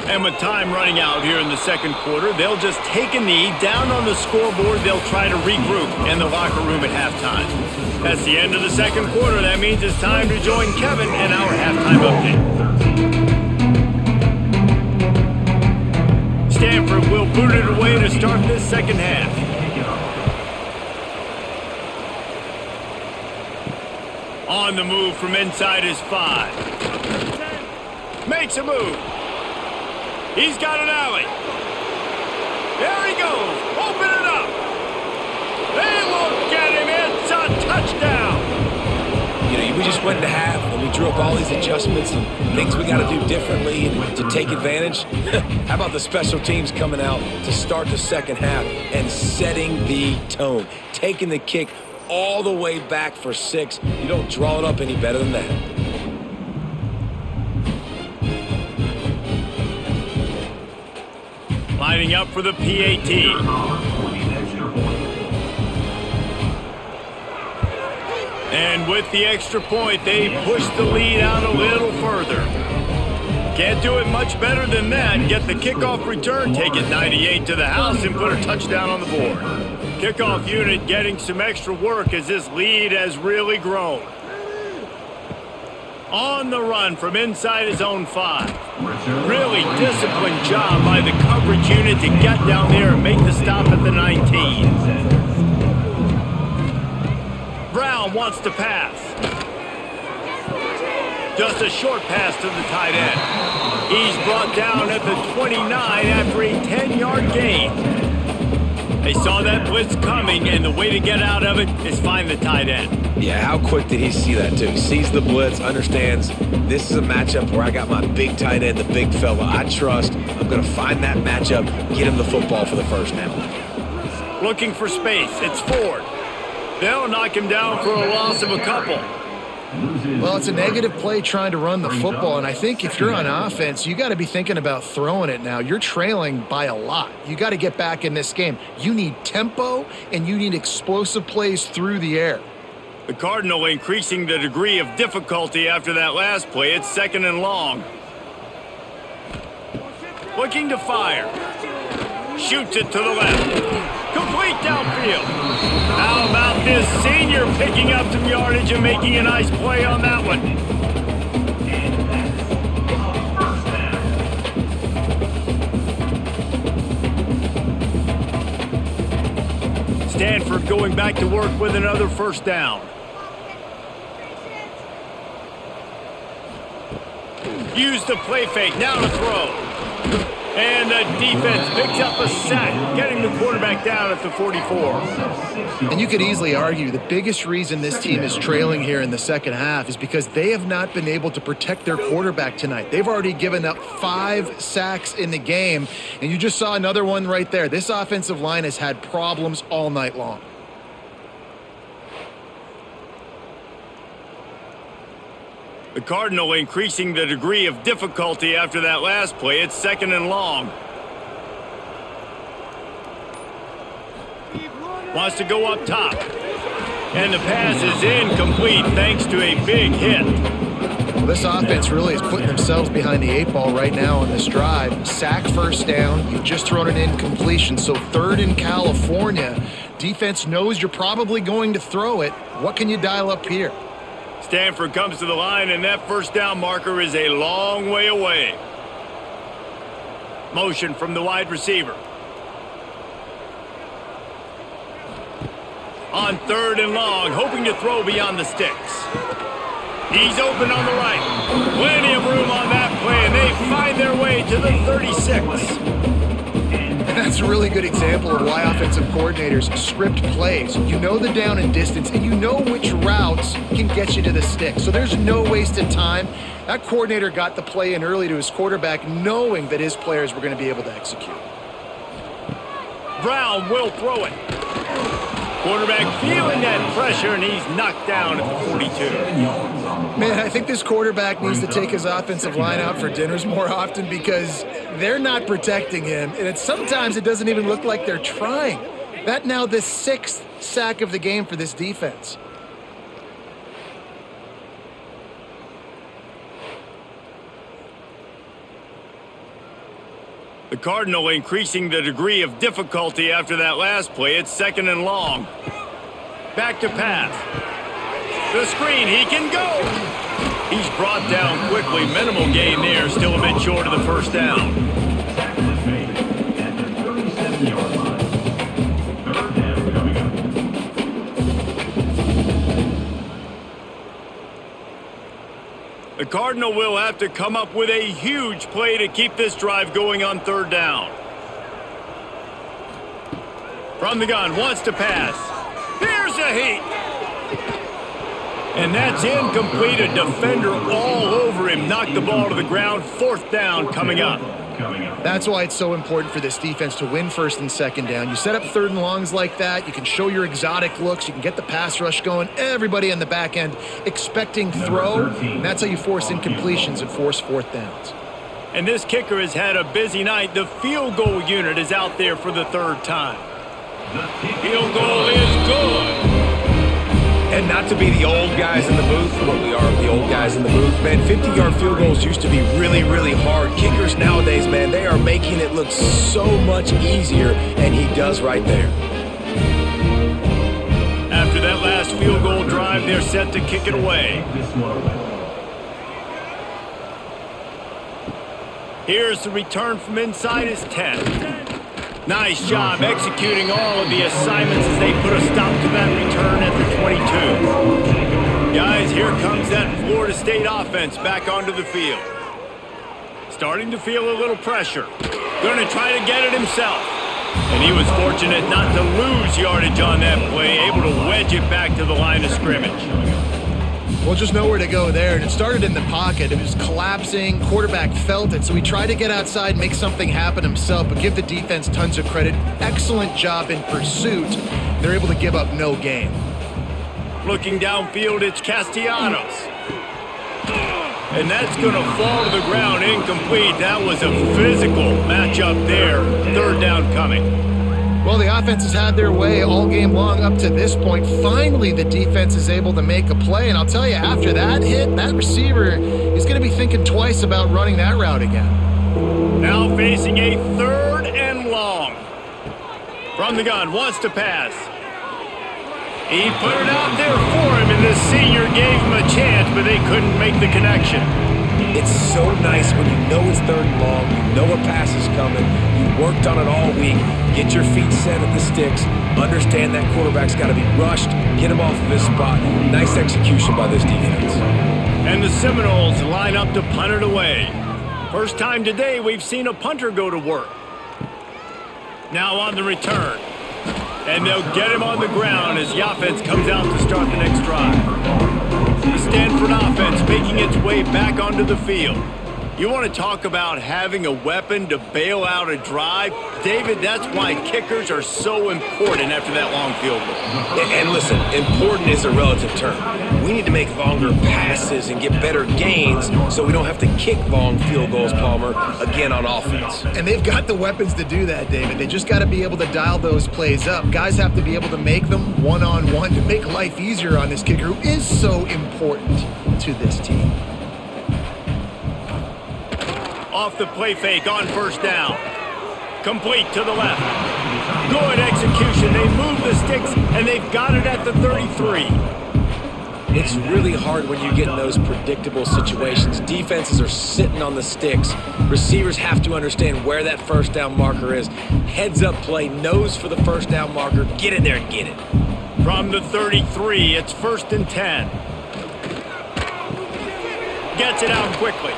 And with time running out here in the second quarter, they'll just take a knee. Down on the scoreboard, they'll try to regroup in the locker room at halftime. That's the end of the second quarter. That means it's time to join Kevin in our halftime update. Stanford will boot it away to start this second half. On the move from inside his 5. Makes a move. He's got an alley. There he goes. Open it up. They won't get him. It's a touchdown. We just went to half and we drew up all these adjustments and things we got to do differently to take advantage. How about the special teams coming out to start the second half and setting the tone, taking the kick all the way back for 6. You don't draw it up any better than that. Lining up for the PAT. And with the extra point, they push the lead out a little further. Can't do it much better than that. Get the kickoff return, take it 98 to the house, and put a touchdown on the board. Kickoff unit getting some extra work as this lead has really grown. On the run from inside his own 5. Really disciplined job by the coverage unit to get down there and make the stop at the 19. Brown wants to pass. Just a short pass to the tight end. He's brought down at the 29 after a 10-yard gain. They saw that blitz coming, and the way to get out of it is find the tight end. Yeah, how quick did he see that, too? He sees the blitz, understands this is a matchup where I got my big tight end, the big fella I trust. I'm going to find that matchup, get him the football for the first down. Looking for space. It's Ford. They'll knock him down for a loss of a couple. Well, it's a negative play trying to run the football, and I think if you're on offense, you got to be thinking about throwing it now. You're trailing by a lot. You got to get back in this game. You need tempo, and you need explosive plays through the air. The Cardinal increasing the degree of difficulty after that last play. It's 2nd and long. Looking to fire. Shoots it to the left. Complete downfield. How about this senior picking up some yardage and making a nice play on that one? Stanford going back to work with another first down. Use the play fake. Now to throw. And the defense picks up a sack, getting the quarterback down at the 44. And you could easily argue the biggest reason this team is trailing here in the second half is because they have not been able to protect their quarterback tonight. They've already given up 5 sacks in the game, and you just saw another one right there. This offensive line has had problems all night long. The Cardinal increasing the degree of difficulty after that last play. It's 2nd and long. Wants to go up top. And the pass is incomplete thanks to a big hit. Well, this offense really is putting themselves behind the 8 ball right now on this drive. Sack first down. You've just thrown an incompletion. So 3rd in California. Defense knows you're probably going to throw it. What can you dial up here? Stanford comes to the line, and that first down marker is a long way away. Motion from the wide receiver. On 3rd and long, hoping to throw beyond the sticks. He's open on the right. Plenty of room on that play, and they find their way to the 36. That's a really good example of why offensive coordinators script plays. You know the down and distance, and you know which routes can get you to the stick. So there's no wasted time. That coordinator got the play in early to his quarterback, knowing that his players were going to be able to execute. Brown will throw it. Quarterback feeling that pressure, and he's knocked down at the 42. Man, I think this quarterback needs to take his offensive line out for dinners more often because they're not protecting him, and sometimes it doesn't even look like they're trying. That now the 6th sack of the game for this defense. The Cardinal increasing the degree of difficulty after that last play. It's 2nd and long. Back to pass. The screen, he can go. He's brought down quickly. Minimal gain there, still a bit short of the first down. Tackle is made at the 37-yard line. 3rd down coming up. The Cardinal will have to come up with a huge play to keep this drive going on 3rd down. From the gun, wants to pass. Here's a heat. And that's incomplete. A defender all over him. Knocked the ball to the ground. 4th down coming up. That's why it's so important for this defense to win 1st and 2nd down. You set up 3rd and longs like that. You can show your exotic looks. You can get the pass rush going. Everybody on the back end expecting throw. And that's how you force incompletions and force 4th downs. And this kicker has had a busy night. The field goal unit is out there for the 3rd time. Field goal is good. And not Not to be the old guys in the booth, but we are the old guys in the booth, man. 50-yard field goals used to be really, really hard. Kickers nowadays, man, they are making it look so much easier, and he does right there. After that last field goal drive, they're set to kick it away. Here's the return from inside his 10. Nice job executing all of the assignments as they put a stop to that return at the 22. Guys, here comes that Florida State offense back onto the field. Starting to feel a little pressure. Going to try to get it himself. And he was fortunate not to lose yardage on that play, able to wedge it back to the line of scrimmage. Well, just nowhere to go there, and it started in the pocket. It was collapsing. Quarterback felt it, so he tried to get outside, make something happen himself, but give the defense tons of credit. Excellent job in pursuit. They're able to give up no gain. Looking downfield, it's Castellanos. And that's going to fall to the ground incomplete. That was a physical matchup there. Third down coming. Well, the offense has had their way all game long up to this point. Finally, the defense is able to make a play. And I'll tell you, after that hit, that receiver is going to be thinking twice about running that route again. Now facing a 3rd and long. From the gun, wants to pass. He put it out there for him, and the senior gave him a chance, but they couldn't make the connection. It's so nice when you know it's 3rd and long, you know a pass is coming, you worked on it all week, get your feet set at the sticks, understand that quarterback's got to be rushed, get him off of his spot. Nice execution by this defense. And the Seminoles line up to punt it away. First time today we've seen a punter go to work. Now on the return. And they'll get him on the ground as the offense comes out to start the next drive. The Stanford offense making its way back onto the field. You want to talk about having a weapon to bail out a drive? David, that's why kickers are so important after that long field goal. And listen, important is a relative term. We need to make longer passes and get better gains so we don't have to kick long field goals, Palmer, again on offense. And they've got the weapons to do that, David. They just got to be able to dial those plays up. Guys have to be able to make them one-on-one to make life easier on this kicker who is so important to this team. Off the play fake on 1st down. Complete to the left. Good execution. They move the sticks, and they've got it at the 33. It's really hard when you get in those predictable situations. Defenses are sitting on the sticks. Receivers have to understand where that 1st down marker is. Heads up play, nose for the 1st down marker. Get in there and get it. From the 33, it's 1st and 10. Gets it out quickly.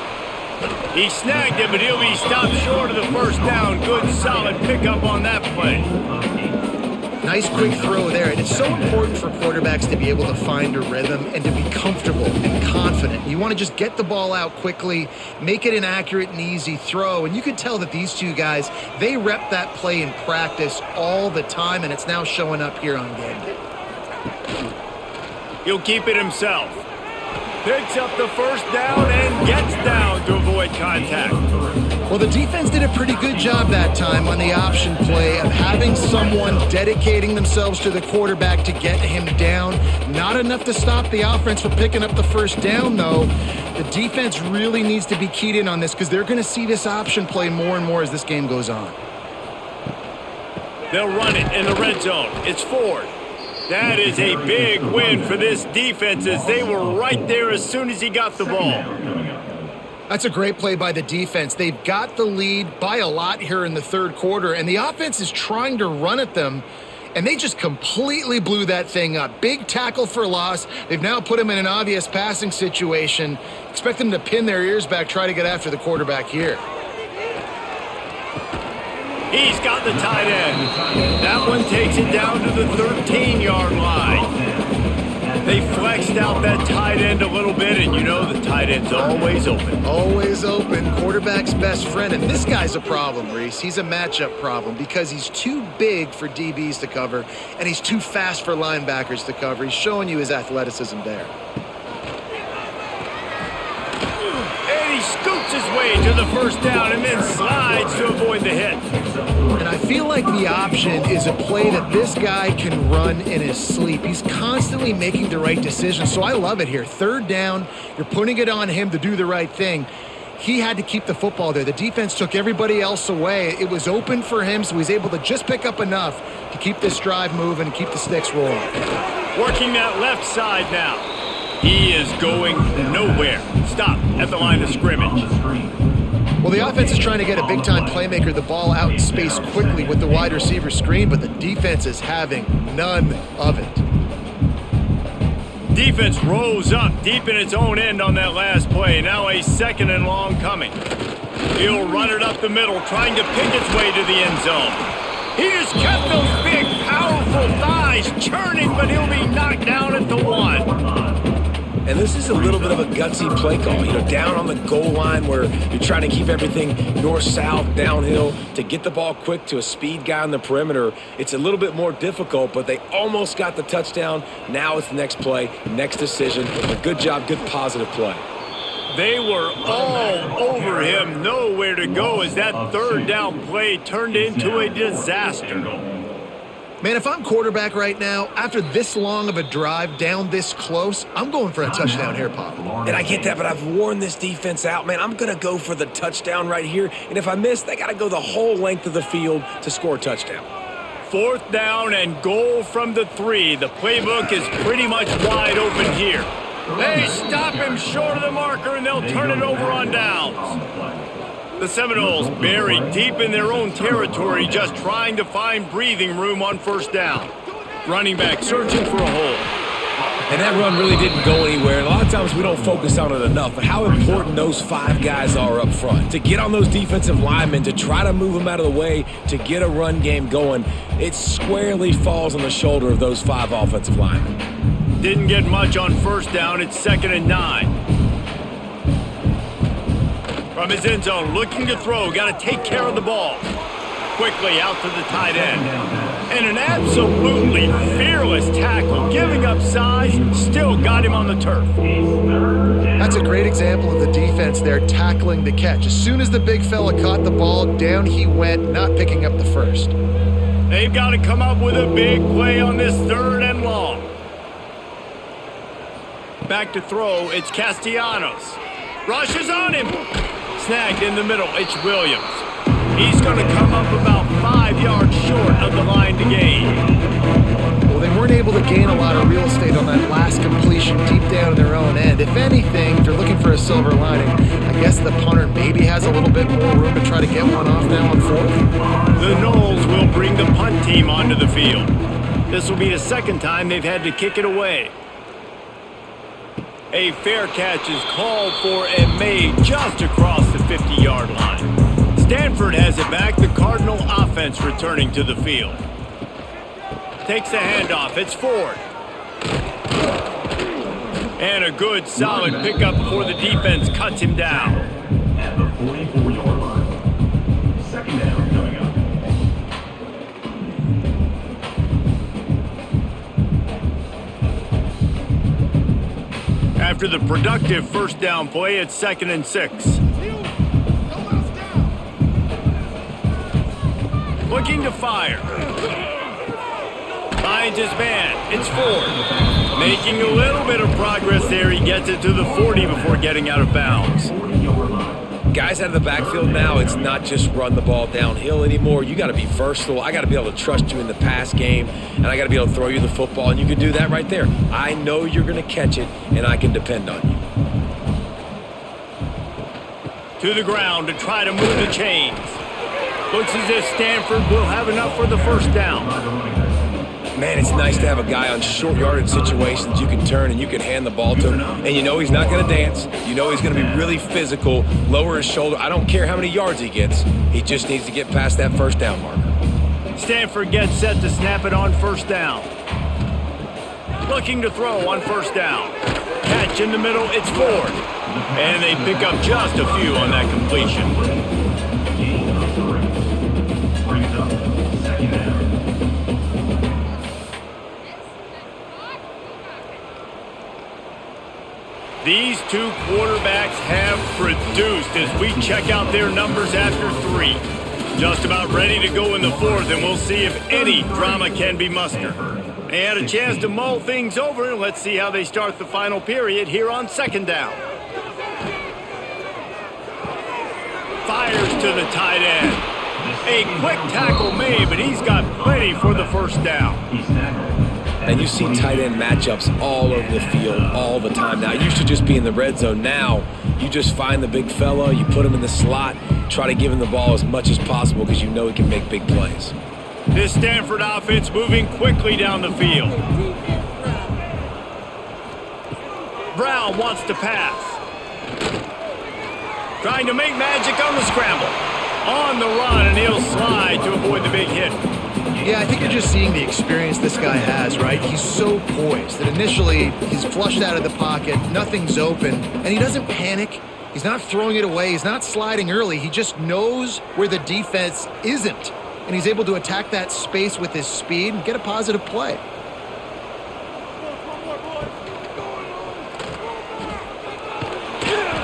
He snagged it, but he'll be stopped short of the 1st down. Good, solid pickup on that play. Nice quick throw there. And it's so important for quarterbacks to be able to find a rhythm and to be comfortable and confident. You want to just get the ball out quickly, make it an accurate and easy throw. And you can tell that these two guys, they rep that play in practice all the time, and it's now showing up here on game day. He'll keep it himself. Picks up the 1st down and gets down to avoid contact. Well, the defense did a pretty good job that time on the option play of having someone dedicating themselves to the quarterback to get him down. Not enough to stop the offense from picking up the 1st down, though. The defense really needs to be keyed in on this because they're going to see this option play more and more as this game goes on. They'll run it in the red zone. It's Ford. That is a big win for this defense as they were right there as soon as he got the ball. That's a great play by the defense. They've got the lead by a lot here in the 3rd quarter, and the offense is trying to run at them, and they just completely blew that thing up. Big tackle for loss. They've now put them in an obvious passing situation. Expect them to pin their ears back, try to get after the quarterback here. He's got the tight end. That one takes it down to the 13-yard line. They flexed out that tight end a little bit, and you know the tight end's always open. Always open. Quarterback's best friend. And this guy's a problem, Reese. He's a matchup problem because he's too big for DBs to cover, and he's too fast for linebackers to cover. He's showing you his athleticism there. And he scoots his way to the first down and then slides to avoid the hit. And I feel like the option is a play that this guy can run in his sleep. He's constantly making the right decision, so I love it here. Third down, you're putting it on him to do the right thing. He had to keep the football there. The defense took everybody else away. It was open for him, so he's able to just pick up enough to keep this drive moving and keep the sticks rolling. Working that left side now. He is going nowhere. Stop at the line of scrimmage. Well, the offense is trying to get a big-time playmaker the ball out in space quickly with the wide receiver screen, but the defense is having none of it. Defense rose up deep in its own end on that last play. Now a 2nd and long coming. He'll run it up the middle, trying to pick its way to the end zone. He just kept those big, powerful thighs churning, but he'll be knocked down at the 1. And this is a little bit of a gutsy play call, down on the goal line where you're trying to keep everything north-south, downhill, to get the ball quick to a speed guy on the perimeter. It's a little bit more difficult, but they almost got the touchdown. Now it's the next play, next decision. A good job, good positive play. They were all over him, nowhere to go as that 3rd down play turned into a disaster. Man, if I'm quarterback right now, after this long of a drive down this close, I'm going for a touchdown here, Pop. And I get that, but I've worn this defense out, man. I'm going to go for the touchdown right here. And if I miss, they got to go the whole length of the field to score a touchdown. 4th down and goal from the 3. The playbook is pretty much wide open here. They stop him short of the marker, and they'll turn it over on downs. The Seminoles buried deep in their own territory, just trying to find breathing room on 1st down. Running back searching for a hole. And that run really didn't go anywhere. And a lot of times we don't focus on it enough, but how important those 5 guys are up front. To get on those defensive linemen, to try to move them out of the way, to get a run game going, it squarely falls on the shoulder of those 5 offensive linemen. Didn't get much on 1st down. It's 2nd and 9. From his end zone, looking to throw, got to take care of the ball. Quickly out to the tight end. And an absolutely fearless tackle, giving up size, still got him on the turf. That's a great example of the defense there tackling the catch. As soon as the big fella caught the ball, down he went, not picking up the first. They've got to come up with a big play on this 3rd and long. Back to throw, it's Castellanos. Rushes on him. Snagged in the middle, it's Williams. He's going to come up about 5 yards short of the line to gain. Well, they weren't able to gain a lot of real estate on that last completion deep down in their own end. If anything, if you're looking for a silver lining, I guess the punter maybe has a little bit more room to try to get one off now on 4th. The Noles will bring the punt team onto the field. This will be the 2nd time they've had to kick it away. A fair catch is called for and made just across the 50-yard line. Stanford has it back. The Cardinal offense returning to the field. Takes the handoff. It's Ford. And a good, solid pickup before the defense cuts him down. At the 44-yard line. 2nd down coming up. After the productive 1st down play, it's 2nd and 6. Looking to fire. Finds his man. It's Ford. Making a little bit of progress there. He gets it to the 40 before getting out of bounds. Guys out of the backfield now, it's not just run the ball downhill anymore. You got to be versatile. I got to be able to trust you in the pass game, and I got to be able to throw you the football, and you can do that right there. I know you're going to catch it, and I can depend on you. To the ground to try to move the chains. Looks as if Stanford will have enough for the 1st down. Man, it's nice to have a guy on short yardage situations you can turn and you can hand the ball to him. And you know he's not going to dance. You know he's going to be really physical, lower his shoulder. I don't care how many yards he gets. He just needs to get past that 1st down marker. Stanford gets set to snap it on 1st down. Looking to throw on 1st down. Catch in the middle, it's Ford. And they pick up just a few on that completion. Gain of 3. Brings up 2nd down. These two quarterbacks have produced as we check out their numbers after 3. Just about ready to go in the 4th, and we'll see if any drama can be mustered. They had a chance to mull things over. Let's see how they start the final period here on 2nd down. Fires to the tight end. A quick tackle made, but he's got plenty for the 1st down. And you see tight end matchups all over the field all the time now. It used to just be in the red zone. Now you just find the big fella, you put him in the slot, try to give him the ball as much as possible because you know he can make big plays. This Stanford offense moving quickly down the field. Brown wants to pass. Trying to make magic on the scramble. On the run, and he'll slide to avoid the big hit. Yeah, I think you're just seeing the experience this guy has, right? He's so poised that initially he's flushed out of the pocket, nothing's open, and he doesn't panic. He's not throwing it away. He's not sliding early. He just knows where the defense isn't, and he's able to attack that space with his speed and get a positive play.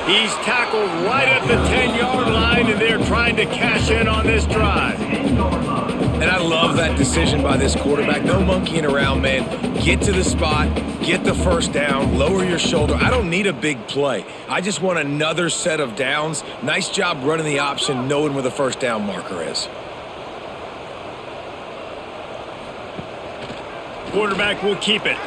He's tackled right at the 10-yard line, and they're trying to cash in on this drive. And I love that decision by this quarterback. No monkeying around, man. Get to the spot, get the 1st down, lower your shoulder. I don't need a big play. I just want another set of downs. Nice job running the option, knowing where the 1st down marker is. Quarterback will keep it.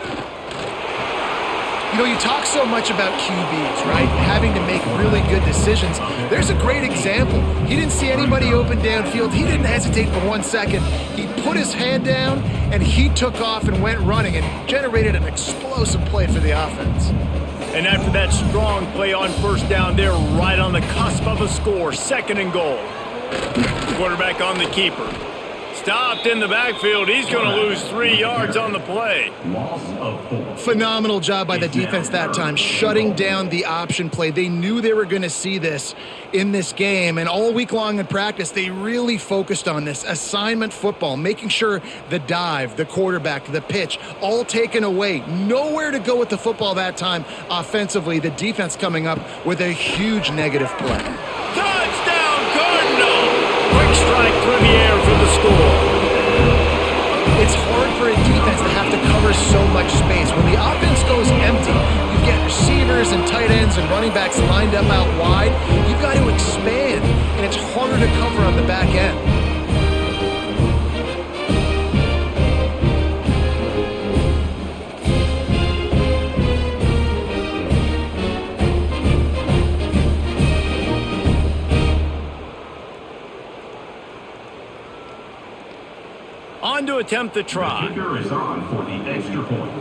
You know, you talk so much about QBs, right? Having to make really good decisions. There's a great example. He didn't see anybody open downfield. He didn't hesitate for 1 second. He put his hand down, and he took off and went running and generated an explosive play for the offense. And after that strong play on 1st down, they're right on the cusp of a score. 2nd and goal. Quarterback on the keeper. Stopped in the backfield. He's going to lose 3 yards on the play. Phenomenal job by the defense that time, shutting down the option play. They knew they were going to see this in this game, and all week long in practice, they really focused on this assignment football, making sure the dive, the quarterback, the pitch, all taken away. Nowhere to go with the football that time offensively. The defense coming up with a huge negative play. Touchdown, Cardinal! Quick strike through the air for the score. It's hard for a defense to have to cover so much space. When the offense goes empty, you get receivers and tight ends and running backs lined up out wide. You've got to expand, and it's harder to cover on the back end. On to attempt the try. The kicker is on for the extra point.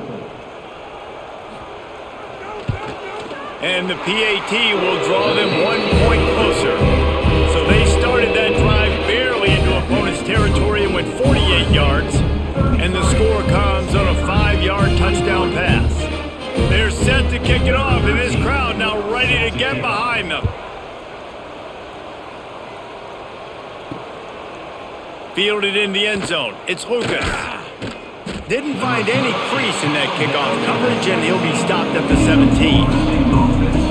And the PAT will draw them 1 point closer. So they started that drive barely into opponent's territory and went 48 yards. And the score comes on a 5-yard touchdown pass. They're set to kick it off, and this crowd now ready to get behind them. Fielded in the end zone. It's Lucas. Didn't find any crease in that kickoff coverage, and he'll be stopped at the 17.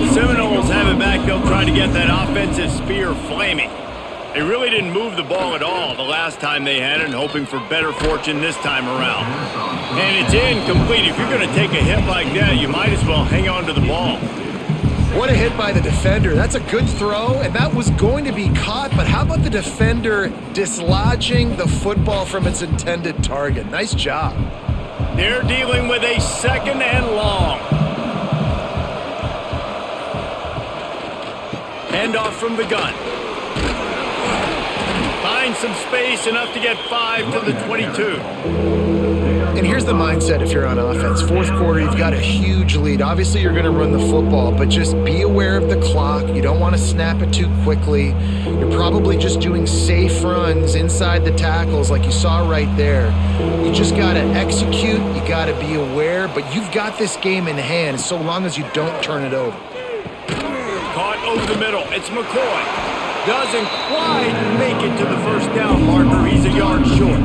The Seminoles have it back. They'll try to get that offensive spear flaming. They really didn't move the ball at all the last time they had it, hoping for better fortune this time around. And it's incomplete. If you're going to take a hit like that, you might as well hang on to the ball. What a hit by the defender. That's a good throw, and that was going to be caught, but how about the defender dislodging the football from its intended target? Nice job. They're dealing with a 2nd and long. Handoff from the gun. Finds some space, enough to get 5 to the 22. And here's the mindset if you're on offense. 4th quarter, you've got a huge lead. Obviously, you're going to run the football, but just be aware of the clock. You don't want to snap it too quickly. You're probably just doing safe runs inside the tackles like you saw right there. You just got to execute. You got to be aware, but you've got this game in hand so long as you don't turn it over. Caught over the middle. It's McCoy. Doesn't quite make it to the 1st down marker. He's a yard short.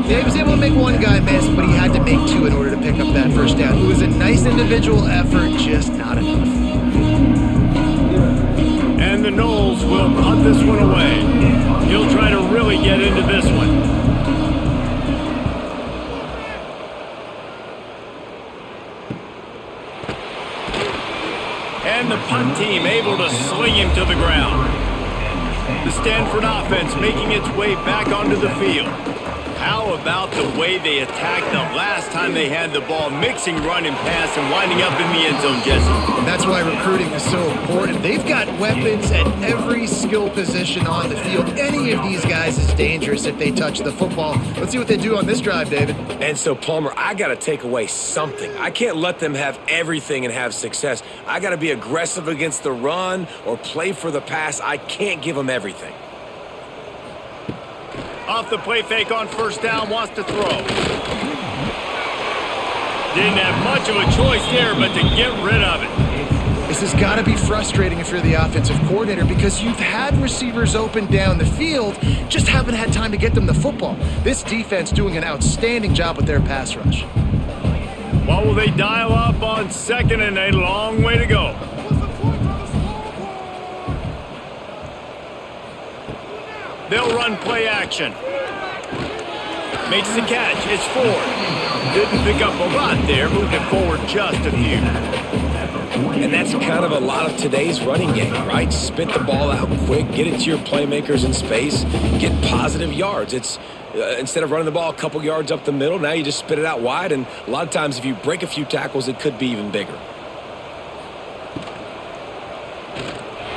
Yeah, he was able to make one guy miss, but he had to make two in order to pick up that first down. It was a nice individual effort, just not enough. And the Noles will punt this one away. He'll try to really get into this one. And the punt team able to sling him to the ground. The Stanford offense making its way back onto the field. How about the way they attacked the last time they had the ball, mixing run and pass and winding up in the end zone, Jesse? That's why recruiting is so important. They've got weapons at every skill position on the field. Any of these guys is dangerous if they touch the football. Let's see what they do on this drive, David. And so, Palmer, I got to take away something. I can't let them have everything and have success. I got to be aggressive against the run or play for the pass. I can't give them everything. Off the play fake on first down, wants to throw. Didn't have much of a choice there, but to get rid of it. This has got to be frustrating if you're the offensive coordinator because you've had receivers open down the field, just haven't had time to get them the football. This defense doing an outstanding job with their pass rush. What will they dial up on second and a long way to go? They'll run play action. Makes the catch. It's Ford. Didn't pick up a lot there. Moved it forward just a few. And that's kind of a lot of today's running game, right? Spit the ball out quick, get it to your playmakers in space, get positive yards. It's instead of running the ball a couple yards up the middle, now you just spit it out wide. And a lot of times if you break a few tackles, it could be even bigger.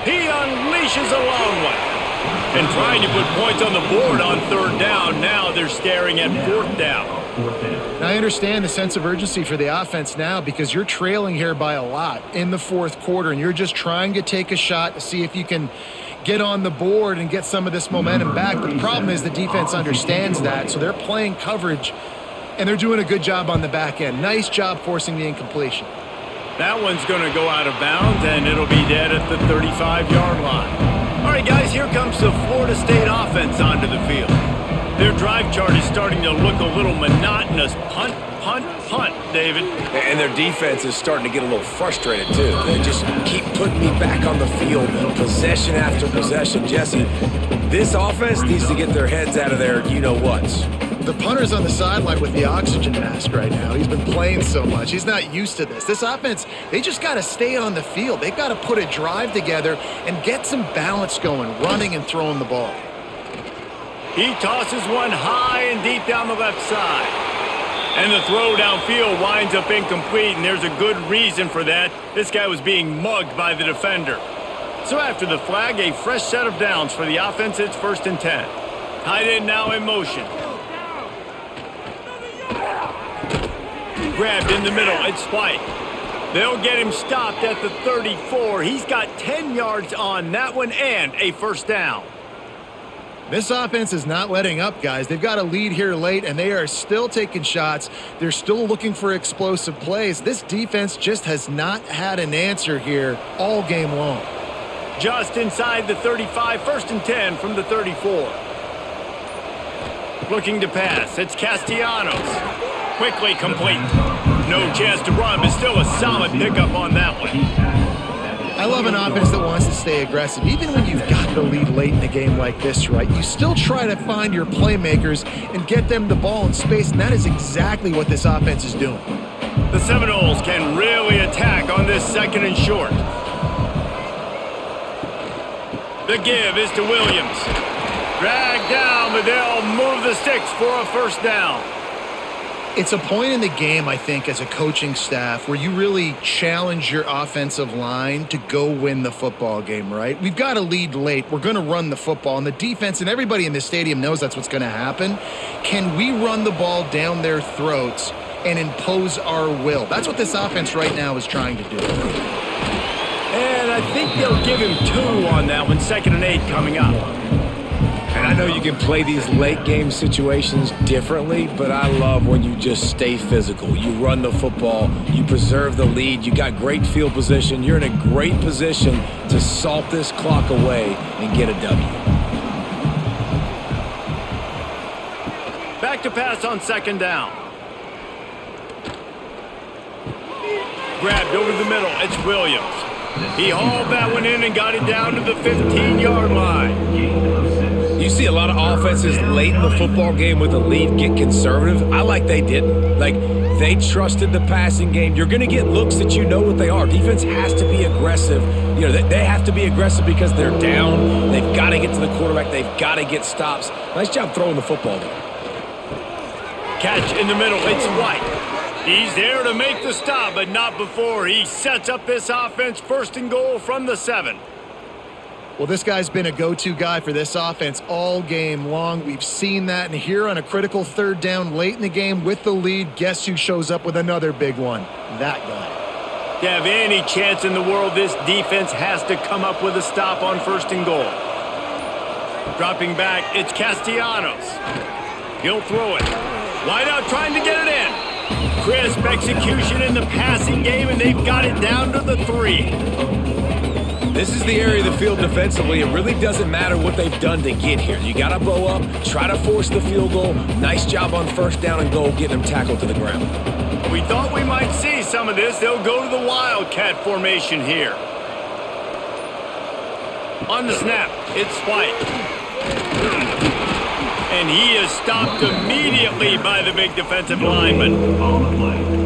He unleashes a long one. And trying to put points on the board on third down. Now they're staring at fourth down. Now, I understand the sense of urgency for the offense now because you're trailing here by a lot in the fourth quarter, and you're just trying to take a shot to see if you can get on the board and get some of this momentum back. But the problem is the defense understands that, so they're playing coverage, and they're doing a good job on the back end. Nice job forcing the incompletion. That one's going to go out of bounds, and it'll be dead at the 35-yard line. All right, guys, here comes the Florida State offense onto the field. Their drive chart is starting to look a little monotonous. Punt, punt, punt, David. And their defense is starting to get a little frustrated, too. They just keep putting me back on the field, possession after possession. Jesse, this offense needs to get their heads out of their you-know-whats. The punter's on the sideline with the oxygen mask right now. He's been playing so much. He's not used to this. This offense, they just got to stay on the field. They've got to put a drive together and get some balance going, running and throwing the ball. He tosses one high and deep down the left side. And the throw downfield winds up incomplete, and there's a good reason for that. This guy was being mugged by the defender. So after the flag, a fresh set of downs for the offense. It's 1st and 10. Tight end now in motion. Grabbed in the middle. It's White. They'll get him stopped at the 34. He's got 10 yards on that one and a first down. This offense is not letting up, guys. They've got a lead here late, and they are still taking shots. They're still looking for explosive plays. This defense just has not had an answer here all game long. Just inside the 35, 1st and 10 from the 34. Looking to pass. It's Castellanos. Quickly complete. No chance to run, but still a solid pickup on that one. I love an offense that wants to stay aggressive. Even when you've got the lead late in a game like this, right, you still try to find your playmakers and get them the ball in space, and that is exactly what this offense is doing. The Seminoles can really attack on this 2nd and short. The give is to Williams. Dragged down, but they'll move the sticks for a first down. It's a point in the game, I think, as a coaching staff where you really challenge your offensive line to go win the football game, right? We've got a lead late. We're going to run the football, and the defense and everybody in the stadium knows that's what's going to happen. Can we run the ball down their throats and impose our will? That's what this offense right now is trying to do. And I think they'll give him 2 on that one. 2nd and 8 coming up. And I know you can play these late game situations differently, but I love when you just stay physical. You run the football, you preserve the lead, you got great field position, you're in a great position to salt this clock away and get a W. Back back to pass on second down. Grabbed over the middle. It's Williams. He hauled that one in and got it down to the 15-yard line. You see a lot of offenses late in the football game with a lead get conservative. I like they didn't. Like, they trusted the passing game. You're going to get looks that you know what they are. Defense has to be aggressive. You know, they have to be aggressive because they're down. They've got to get to the quarterback. They've got to get stops. Nice job throwing the football there. Catch in the middle. It's White. He's there to make the stop, but not before he sets up this offense. First and goal from the 7. Well, this guy's been a go-to guy for this offense all game long. We've seen that, and here on a critical third down late in the game with the lead, guess who shows up with another big one? That guy. To have any chance in the world, this defense has to come up with a stop on first and goal. Dropping back, it's Castellanos. He'll throw it. Wide out trying to get it in. Crisp execution in the passing game, and they've got it down to the 3. This is the area of the field defensively. It really doesn't matter what they've done to get here. You got to bow up, try to force the field goal. Nice job on first down and goal, getting them tackled to the ground. We thought we might see some of this. They'll go to the Wildcat formation here. On the snap, it's White. And he is stopped immediately by the big defensive lineman.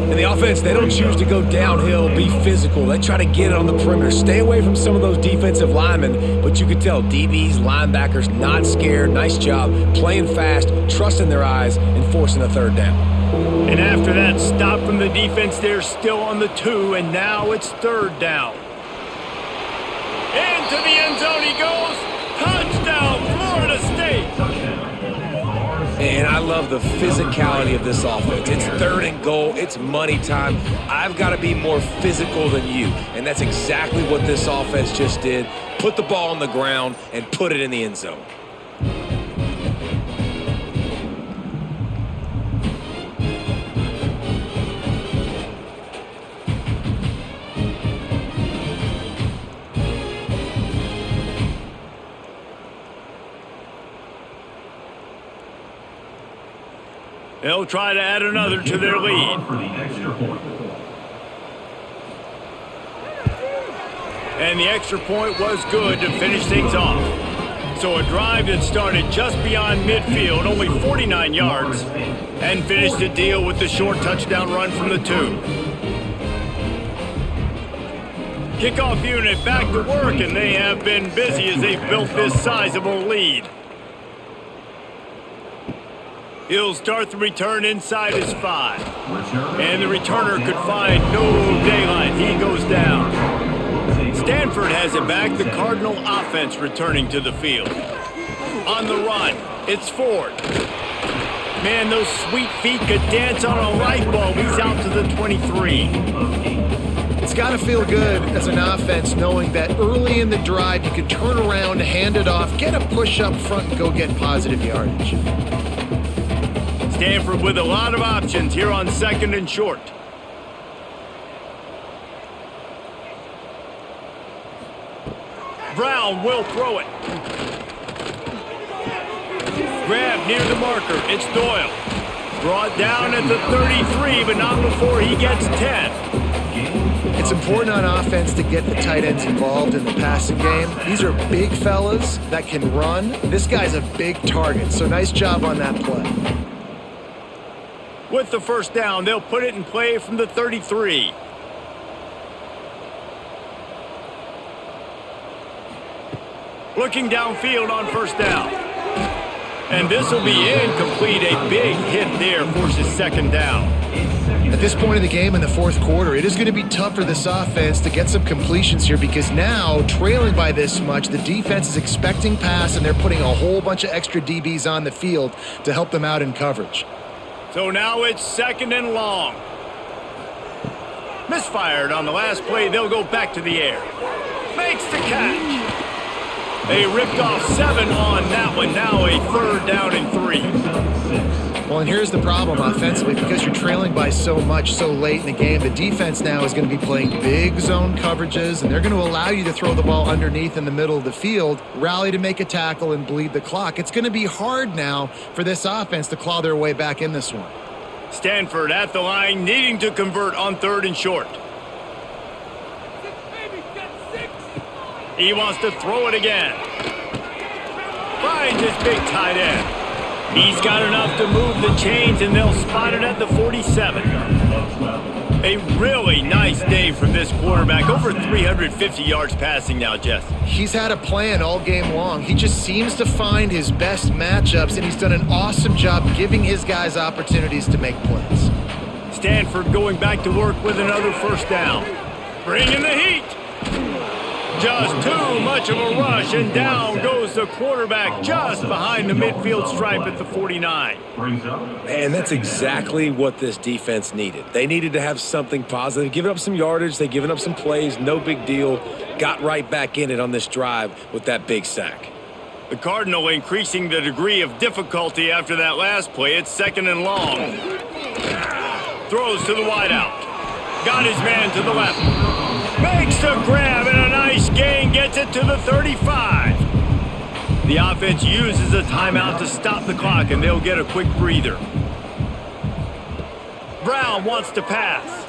In the offense, they don't choose to go downhill, be physical. They try to get it on the perimeter. Stay away from some of those defensive linemen, but you can tell DBs, linebackers, not scared. Nice job playing fast, trusting their eyes, and forcing a third down. And after that stop from the defense, they're still on the 2, and now it's third down. Into the end zone he goes. Touchdown, Florida State. And I love the physicality of this offense. It's third and goal. It's money time. I've got to be more physical than you. And that's exactly what this offense just did. Put the ball on the ground and put it in the end zone. They'll try to add another to their lead. And the extra point was good to finish things off. So a drive that started just beyond midfield, only 49 yards, and finished the deal with the short touchdown run from the 2. Kickoff unit back to work, and they have been busy as they've built this sizable lead. He'll start the return inside his 5. And the returner could find no daylight. He goes down. Stanford has it back. The Cardinal offense returning to the field. On the run, it's Ford. Man, those sweet feet could dance on a light bulb. He's out to the 23. It's got to feel good as an offense knowing that early in the drive you can turn around, hand it off, get a push up front, and go get positive yardage. Stanford with a lot of options here on second and short. Brown will throw it. Grab near the marker. It's Doyle. Brought down at the 33, but not before he gets 10. It's important on offense to get the tight ends involved in the passing game. These are big fellas that can run. This guy's a big target, so nice job on that play. With the first down, they'll put it in play from the 33. Looking downfield on first down. And this will be incomplete. A big hit there forces second down. At this point in the game in the fourth quarter, it is going to be tough for this offense to get some completions here because now, trailing by this much, the defense is expecting pass and they're putting a whole bunch of extra DBs on the field to help them out in coverage. So now it's second and long. Misfired on the last play. They'll go back to the air. Makes the catch. They ripped off 7 on that one. Now a 3rd down and 3. Well, and here's the problem offensively. Because you're trailing by so much so late in the game, the defense now is going to be playing big zone coverages, and they're going to allow you to throw the ball underneath in the middle of the field, rally to make a tackle, and bleed the clock. It's going to be hard now for this offense to claw their way back in this one. Stanford at the line, needing to convert on 3rd and short. He wants to throw it again. Finds his big tight end. He's got enough to move the chains, and they'll spot it at the 47. A really nice day from this quarterback. Over 350 yards passing now, Jess. He's had a plan all game long. He just seems to find his best matchups, and he's done an awesome job giving his guys opportunities to make plays. Stanford going back to work with another 1st down. Bringing the heat. Just too much of a rush, and down goes the quarterback just behind the midfield stripe at the 49. Man, that's exactly what this defense needed. They needed to have something positive. Giving up some yardage, they've given up some plays, no big deal. Got right back in it on this drive with that big sack. The Cardinal increasing the degree of difficulty after that last play. It's 2nd and long. Throws to the wideout. Got his man to the left. Makes the grab and a nice gain, gets it to the 35. The offense uses a timeout to stop the clock, and they'll get a quick breather. Brown wants to pass.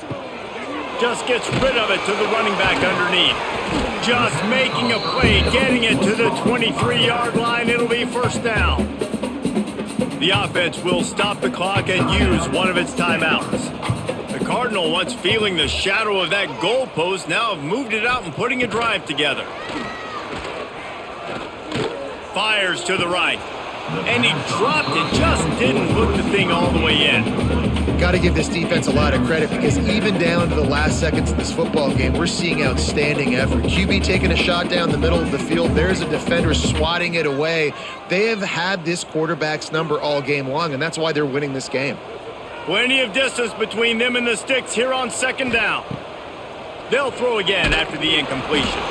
Just gets rid of it to the running back underneath. Just making a play, getting it to the 23-yard line. It'll be 1st down. The offense will stop the clock and use one of its timeouts. The Cardinal, once feeling the shadow of that goalpost, now have moved it out and putting a drive together. Fires to the right. And he dropped it, just didn't hook the thing all the way in. Got to give this defense a lot of credit, because even down to the last seconds of this football game, we're seeing outstanding effort. QB taking a shot down the middle of the field. There's a defender swatting it away. They have had this quarterback's number all game long, and that's why they're winning this game. Plenty of distance between them and the sticks here on 2nd down. They'll throw again after the incompletion.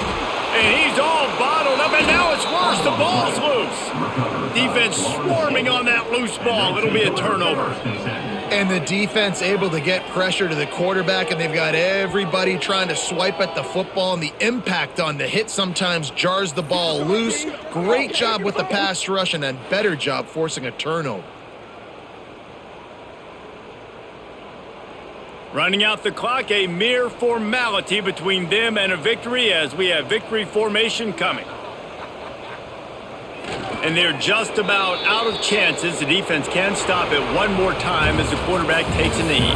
And he's all bottled up, and now it's worse. The ball's loose. Defense swarming on that loose ball. It'll be a turnover. And the defense able to get pressure to the quarterback, and they've got everybody trying to swipe at the football, and the impact on the hit sometimes jars the ball loose. Great job with the pass rush, and a better job forcing a turnover. Running out the clock, a mere formality between them and a victory, as we have victory formation coming. And they're just about out of chances. The defense can stop it one more time as the quarterback takes a knee.